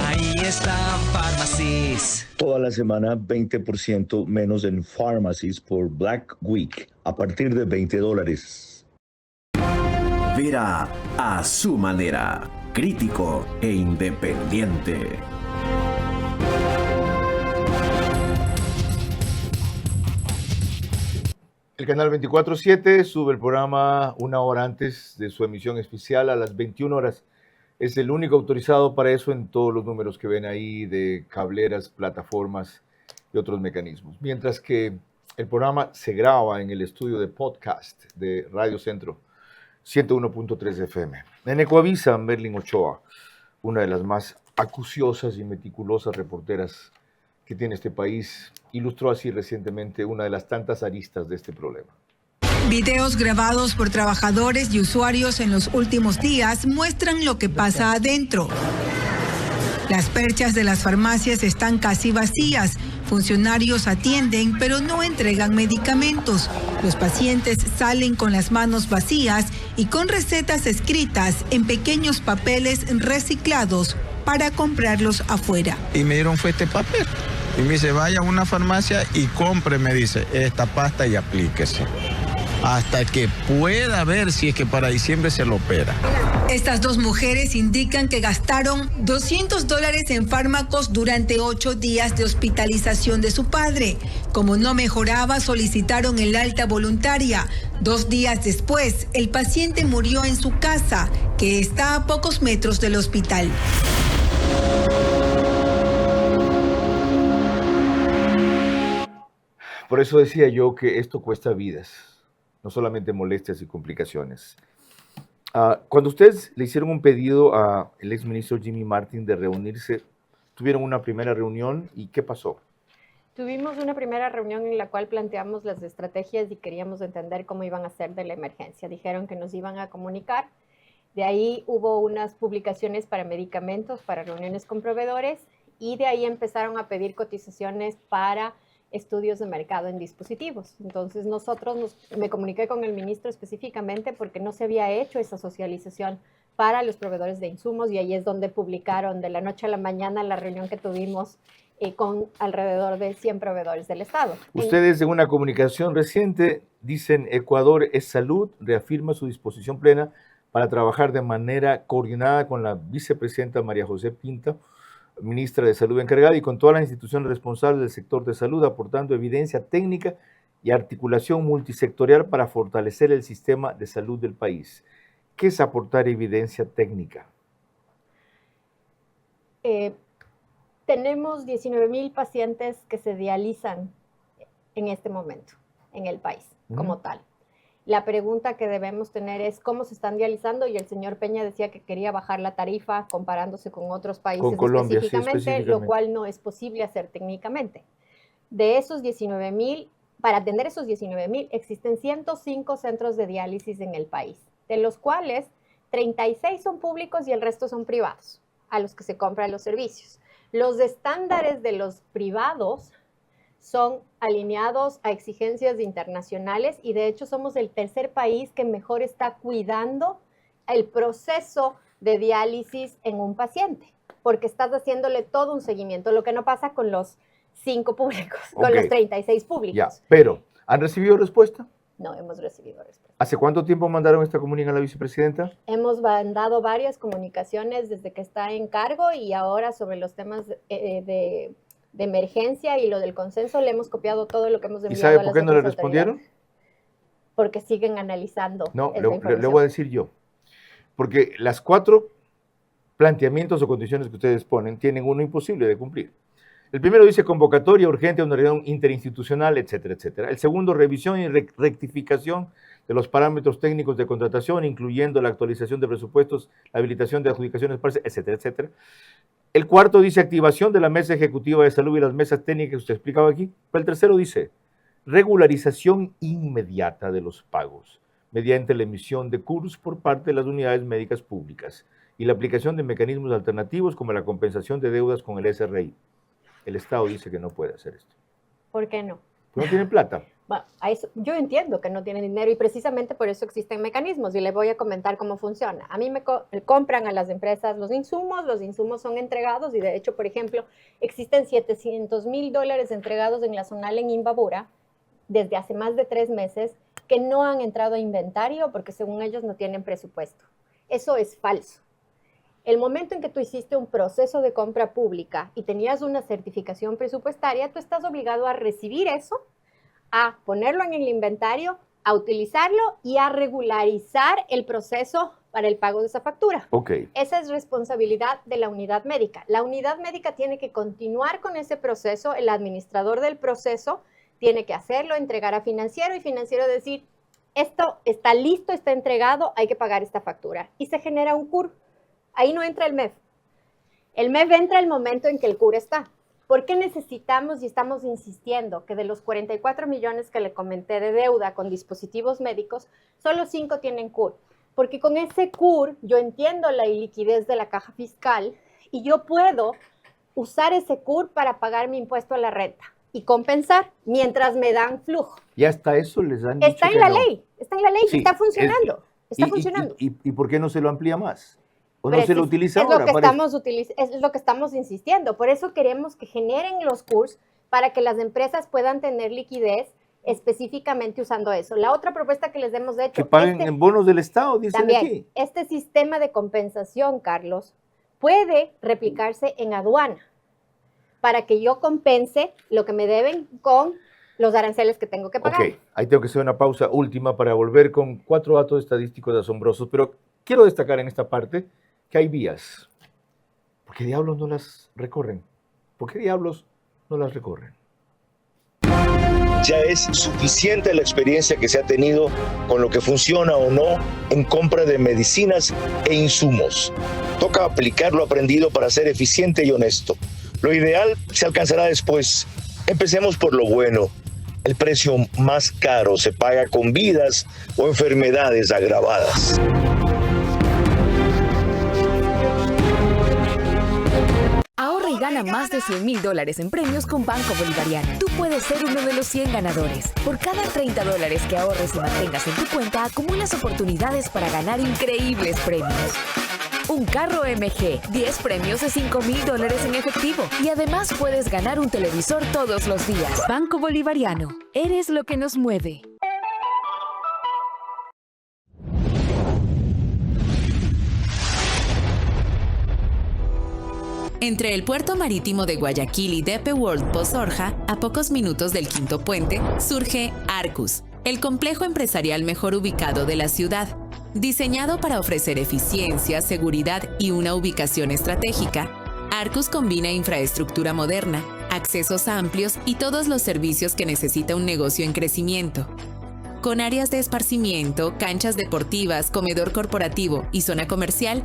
[SPEAKER 7] Ahí está Pharmacies.
[SPEAKER 13] Toda la semana 20% menos en Pharmacies por Black Week, a partir de $20.
[SPEAKER 3] Vera a su manera, crítico e independiente.
[SPEAKER 1] El canal 24/7 sube el programa una hora antes de su emisión especial a las 21 horas. Es el único autorizado para eso en todos los números que ven ahí de cableras, plataformas y otros mecanismos. Mientras que el programa se graba en el estudio de podcast de Radio Centro 101.3 FM. En Ecoavisa, Merlin Ochoa, una de las más acuciosas y meticulosas reporteras que tiene este país, ilustró así recientemente una de las tantas aristas de este problema.
[SPEAKER 22] Videos grabados por trabajadores y usuarios en los últimos días muestran lo que pasa adentro. Las perchas de las farmacias están casi vacías. Funcionarios atienden, pero no entregan medicamentos. Los pacientes salen con las manos vacías y con recetas escritas en pequeños papeles reciclados para comprarlos afuera.
[SPEAKER 23] Y me dieron fue este papel. Y me dice, vaya a una farmacia y compre, me dice, esta pasta y aplíquese. Hasta que pueda ver si es que para diciembre se lo opera.
[SPEAKER 22] Estas dos mujeres indican que gastaron $200 en fármacos durante 8 días de hospitalización de su padre. Como no mejoraba, solicitaron el alta voluntaria. 2 días después, el paciente murió en su casa, que está a pocos metros del hospital.
[SPEAKER 1] Por eso decía yo que esto cuesta vidas, no solamente molestias y complicaciones. Cuando ustedes le hicieron un pedido al exministro Jimmy Martin de reunirse, ¿tuvieron una primera reunión y qué pasó?
[SPEAKER 11] Tuvimos una primera reunión en la cual planteamos las estrategias y queríamos entender cómo iban a ser de la emergencia. Dijeron que nos iban a comunicar. De ahí hubo unas publicaciones para medicamentos, para reuniones con proveedores, y de ahí empezaron a pedir cotizaciones para estudios de mercado en dispositivos. Entonces me comuniqué con el ministro específicamente porque no se había hecho esa socialización para los proveedores de insumos, y ahí es donde publicaron de la noche a la mañana la reunión que tuvimos con alrededor de 100 proveedores del Estado.
[SPEAKER 1] Ustedes en una comunicación reciente dicen Ecuador es salud, reafirma su disposición plena para trabajar de manera coordinada con la vicepresidenta María José Pinto, ministra de Salud encargada, y con todas las instituciones responsables del sector de salud, aportando evidencia técnica y articulación multisectorial para fortalecer el sistema de salud del país. ¿Qué es aportar evidencia técnica?
[SPEAKER 11] Tenemos 19,000 pacientes que se dializan en este momento en el país como tal. La pregunta que debemos tener es cómo se están dializando, y el señor Peña decía que quería bajar la tarifa comparándose con otros países
[SPEAKER 1] con Colombia,
[SPEAKER 11] específicamente, lo cual no es posible hacer técnicamente. De esos 19,000, para atender esos 19,000, existen 105 centros de diálisis en el país, de los cuales 36 son públicos y el resto son privados, a los que se compran los servicios. Los estándares de los privados son alineados a exigencias internacionales y de hecho somos el tercer país que mejor está cuidando el proceso de diálisis en un paciente, porque estás haciéndole todo un seguimiento, lo que no pasa con los 5 públicos, con los 36 públicos.
[SPEAKER 1] Ya, pero, ¿han recibido respuesta?
[SPEAKER 11] No hemos recibido respuesta.
[SPEAKER 1] ¿Hace cuánto tiempo mandaron esta comunicación a la vicepresidenta?
[SPEAKER 11] Hemos mandado varias comunicaciones desde que está en cargo y ahora sobre los temas de emergencia y lo del consenso le hemos copiado todo lo que hemos enviado.
[SPEAKER 1] ¿Y sabe por qué no le respondieron?
[SPEAKER 11] Porque siguen analizando.
[SPEAKER 1] No, le voy a decir yo. Porque las 4 planteamientos o condiciones que ustedes ponen tienen uno imposible de cumplir. El primero dice convocatoria urgente a una reunión interinstitucional, etcétera, etcétera. El segundo, revisión y rectificación de los parámetros técnicos de contratación, incluyendo la actualización de presupuestos, la habilitación de adjudicaciones parciales, etcétera, etcétera. El cuarto dice activación de la mesa ejecutiva de salud y las mesas técnicas que usted explicaba aquí. Pero el tercero dice regularización inmediata de los pagos mediante la emisión de CURS por parte de las unidades médicas públicas y la aplicación de mecanismos alternativos como la compensación de deudas con el SRI. El Estado dice que no puede hacer esto.
[SPEAKER 11] ¿Por qué no?
[SPEAKER 1] Pues no tienen plata.
[SPEAKER 11] Bueno, yo entiendo que no tienen dinero y precisamente por eso existen mecanismos y les voy a comentar cómo funciona. A mí me compran a las empresas los insumos son entregados y de hecho, por ejemplo, existen $700,000 entregados en la zonal en Imbabura desde hace más de 3 meses que no han entrado a inventario porque según ellos no tienen presupuesto. Eso es falso. El momento en que tú hiciste un proceso de compra pública y tenías una certificación presupuestaria, tú estás obligado a recibir eso, a ponerlo en el inventario, a utilizarlo y a regularizar el proceso para el pago de esa factura.
[SPEAKER 1] Okay.
[SPEAKER 11] Esa es responsabilidad de la unidad médica. La unidad médica tiene que continuar con ese proceso, el administrador del proceso tiene que hacerlo, entregar a financiero y financiero decir, esto está listo, está entregado, hay que pagar esta factura. Y se genera un CUR. Ahí no entra el MEF. El MEF entra el momento en que el CUR está. ¿Por qué necesitamos y estamos insistiendo que de los 44 millones que le comenté de deuda con dispositivos médicos, solo 5 tienen CUR? Porque con ese CUR yo entiendo la iliquidez de la caja fiscal y yo puedo usar ese CUR para pagar mi impuesto a la renta y compensar mientras me dan flujo.
[SPEAKER 1] Y hasta eso les han dicho
[SPEAKER 11] Está en
[SPEAKER 1] que
[SPEAKER 11] la
[SPEAKER 1] no.
[SPEAKER 11] ley, está en la ley,
[SPEAKER 1] Sí,
[SPEAKER 11] está funcionando. Está
[SPEAKER 1] ¿Y
[SPEAKER 11] funcionando.
[SPEAKER 1] por qué no se lo amplía más? ¿O no
[SPEAKER 11] Pero
[SPEAKER 1] se lo utiliza
[SPEAKER 11] es
[SPEAKER 1] ahora?
[SPEAKER 11] es lo que estamos insistiendo. Por eso queremos que generen los CURs para que las empresas puedan tener liquidez específicamente usando eso. La otra propuesta que les hemos hecho...
[SPEAKER 1] Que paguen en bonos del Estado, dicen
[SPEAKER 11] también,
[SPEAKER 1] aquí.
[SPEAKER 11] este sistema de compensación, Carlos, puede replicarse en aduana para que yo compense lo que me deben con los aranceles que tengo que pagar.
[SPEAKER 1] Ok, ahí tengo que hacer una pausa última para volver con 4 datos estadísticos asombrosos, pero quiero destacar en esta parte que hay vías. ¿Por qué diablos no las recorren? ¿Por qué diablos no las recorren?
[SPEAKER 13] Ya es suficiente la experiencia que se ha tenido con lo que funciona o no en compra de medicinas e insumos. Toca aplicar lo aprendido para ser eficiente y honesto. Lo ideal se alcanzará después. Empecemos por lo bueno. El precio más caro se paga con vidas o enfermedades agravadas.
[SPEAKER 16] Ahorra y gana más de $100,000 en premios con Banco Bolivariano. Tú puedes ser uno de los 100 ganadores. Por cada $30 que ahorres y mantengas en tu cuenta, acumulas oportunidades para ganar increíbles premios. Un carro MG, 10 premios de $5,000 en efectivo. Y además puedes ganar un televisor todos los días. Banco Bolivariano. Eres lo que nos mueve.
[SPEAKER 2] Entre el puerto marítimo de Guayaquil y DP World Pozorja, a pocos minutos del Quinto Puente, surge Arcus, el complejo empresarial mejor ubicado de la ciudad. Diseñado para ofrecer eficiencia, seguridad y una ubicación estratégica, Arcus combina infraestructura moderna, accesos amplios y todos los servicios que necesita un negocio en crecimiento. Con áreas de esparcimiento, canchas deportivas, comedor corporativo y zona comercial,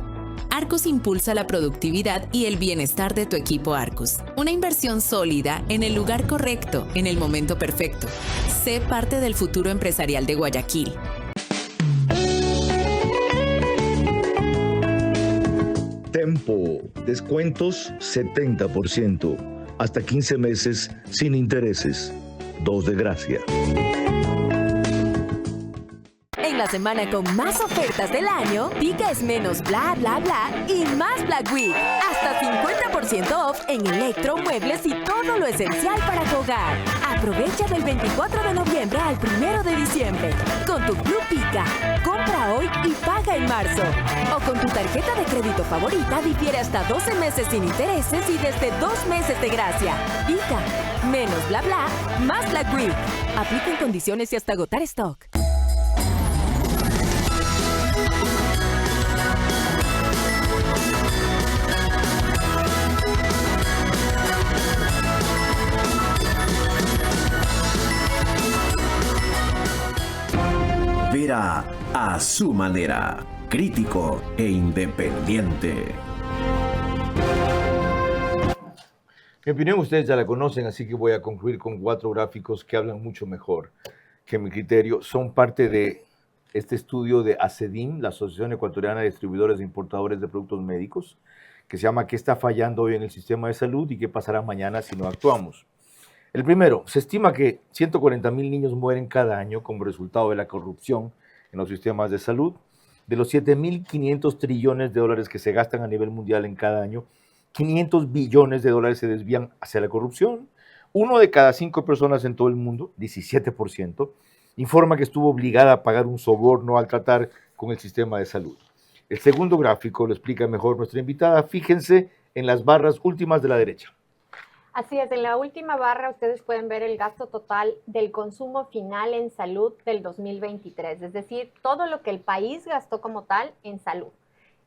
[SPEAKER 2] Arcus impulsa la productividad y el bienestar de tu equipo Arcus. Una inversión sólida en el lugar correcto, en el momento perfecto. Sé parte del futuro empresarial de Guayaquil.
[SPEAKER 13] Tempo, descuentos 70%, hasta 15 meses sin intereses, 2 de gracia.
[SPEAKER 4] En la semana con más ofertas del año, Pica es menos bla bla bla y más Black Week. Hasta 50% off en electro, muebles y todo lo esencial para tu hogar. Aprovecha del 24 de noviembre al 1 de diciembre. Con tu Club Pica, compra hoy y paga en marzo. O con tu tarjeta de crédito favorita difiere hasta 12 meses sin intereses y desde 2 meses de gracia. Pica, menos bla bla, más Black Week. Aplica en condiciones y hasta agotar stock.
[SPEAKER 3] Vera a su manera, crítico e independiente.
[SPEAKER 1] Mi opinión ustedes ya la conocen, así que voy a concluir con 4 gráficos que hablan mucho mejor que mi criterio. Son parte de este estudio de ACEDIM, la Asociación Ecuatoriana de Distribuidores e Importadores de Productos Médicos, que se llama ¿Qué está fallando hoy en el sistema de salud y qué pasará mañana si no actuamos? El primero, se estima que 140,000 niños mueren cada año como resultado de la corrupción en los sistemas de salud. De los 7.500 trillones de dólares que se gastan a nivel mundial en cada año, 500 billones de dólares se desvían hacia la corrupción. 1 de cada 5 personas en todo el mundo, 17%, informa que estuvo obligada a pagar un soborno al tratar con el sistema de salud. El segundo gráfico lo explica mejor nuestra invitada. Fíjense en las barras últimas de la derecha.
[SPEAKER 11] Así es, en la última barra ustedes pueden ver el gasto total del consumo final en salud del 2023, es decir, todo lo que el país gastó como tal en salud.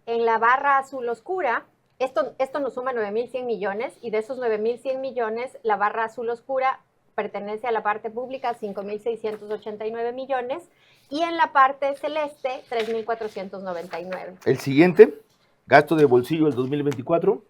[SPEAKER 11] En la barra azul oscura, esto nos suma 9.100 millones y de esos 9.100 millones, la barra azul oscura pertenece a la parte pública, 5.689 millones, y en la parte celeste, 3.499.
[SPEAKER 1] El siguiente, gasto de bolsillo del 2024.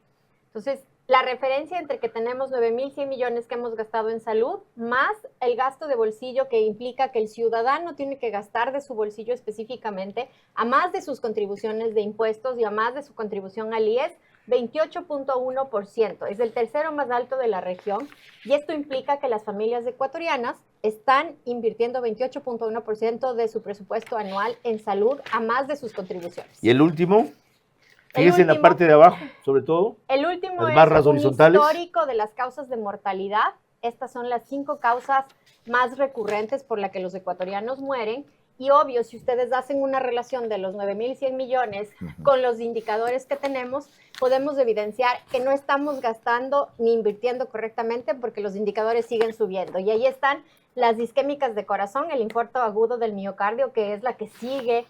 [SPEAKER 11] Entonces, la referencia entre que tenemos 9.100 millones que hemos gastado en salud, más el gasto de bolsillo que implica que el ciudadano tiene que gastar de su bolsillo específicamente, a más de sus contribuciones de impuestos y a más de su contribución al IES, 28.1%. Es el tercero más alto de la región y esto implica que las familias ecuatorianas están invirtiendo 28.1% de su presupuesto anual en salud a más de sus contribuciones.
[SPEAKER 1] Y el último... Fíjense en la parte de abajo, sobre todo.
[SPEAKER 11] El último
[SPEAKER 1] las barras
[SPEAKER 11] es un
[SPEAKER 1] horizontales.
[SPEAKER 11] Histórico de las causas de mortalidad. Estas son las 5 causas más recurrentes por las que los ecuatorianos mueren. Y obvio, si ustedes hacen una relación de los 9.100 millones con los indicadores que tenemos, podemos evidenciar que no estamos gastando ni invirtiendo correctamente porque los indicadores siguen subiendo. Y ahí están las isquémicas de corazón, el infarto agudo del miocardio, que es la que sigue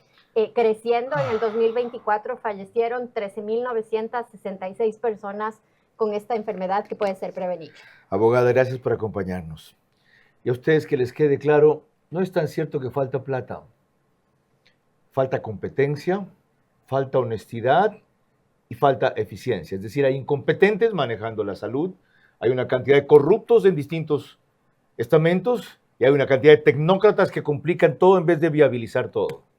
[SPEAKER 11] creciendo. En el 2024 fallecieron 13.966 personas con esta enfermedad que puede ser prevenida.
[SPEAKER 1] Abogada, gracias por acompañarnos. Y a ustedes que les quede claro, no es tan cierto que falta plata. Falta competencia, falta honestidad y falta eficiencia. Es decir, hay incompetentes manejando la salud, hay una cantidad de corruptos en distintos estamentos y hay una cantidad de tecnócratas que complican todo en vez de viabilizar todo.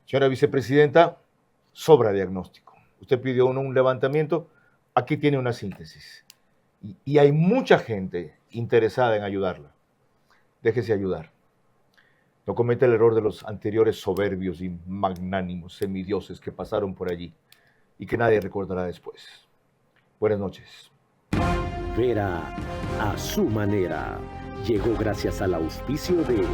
[SPEAKER 1] Señora vicepresidenta, sobra diagnóstico. Usted pidió un levantamiento, aquí tiene una síntesis. Y hay mucha gente interesada en ayudarla. Déjese ayudar. No cometa el error de los anteriores soberbios y magnánimos semidioses que pasaron por allí y que nadie recordará después. Buenas noches.
[SPEAKER 3] Vera a su manera. Llegó gracias al auspicio de...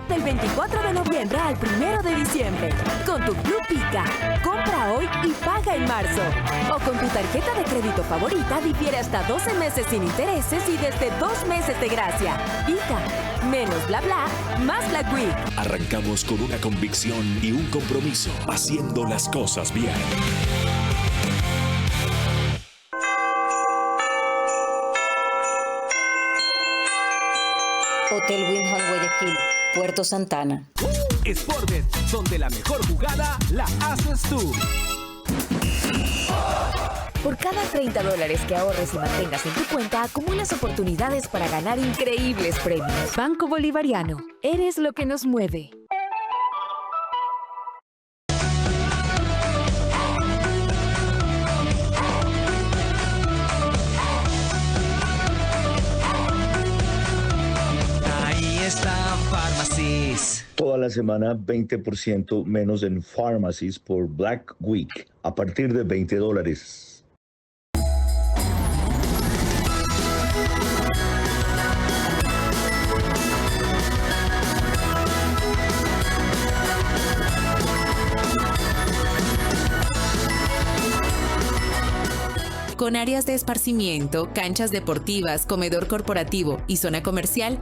[SPEAKER 4] Del 24 de noviembre al 1 de diciembre. Con tu Club Pica, compra hoy y paga en marzo. O con tu tarjeta de crédito favorita difiere hasta 12 meses sin intereses y desde 2 meses de gracia. Pica, menos bla bla, más Black Week.
[SPEAKER 15] Arrancamos con una convicción y un compromiso, haciendo las cosas bien.
[SPEAKER 6] Hotel Windham Guayaquil. Puerto Santana.
[SPEAKER 7] Sportbet, donde la mejor jugada la haces tú.
[SPEAKER 16] Por cada $30 que ahorres y mantengas en tu cuenta, acumulas oportunidades para ganar increíbles premios. Banco Bolivariano, eres lo que nos mueve.
[SPEAKER 7] Ahí están Pharmacies.
[SPEAKER 13] Toda la semana 20% menos en Pharmacies por Black Week a partir de $20.
[SPEAKER 2] Con áreas de esparcimiento, canchas deportivas, comedor corporativo y zona comercial,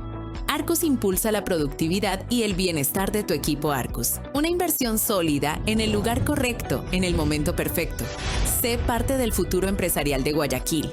[SPEAKER 2] Arcus impulsa la productividad y el bienestar de tu equipo Arcus. Una inversión sólida en el lugar correcto, en el momento perfecto. Sé parte del futuro empresarial de Guayaquil.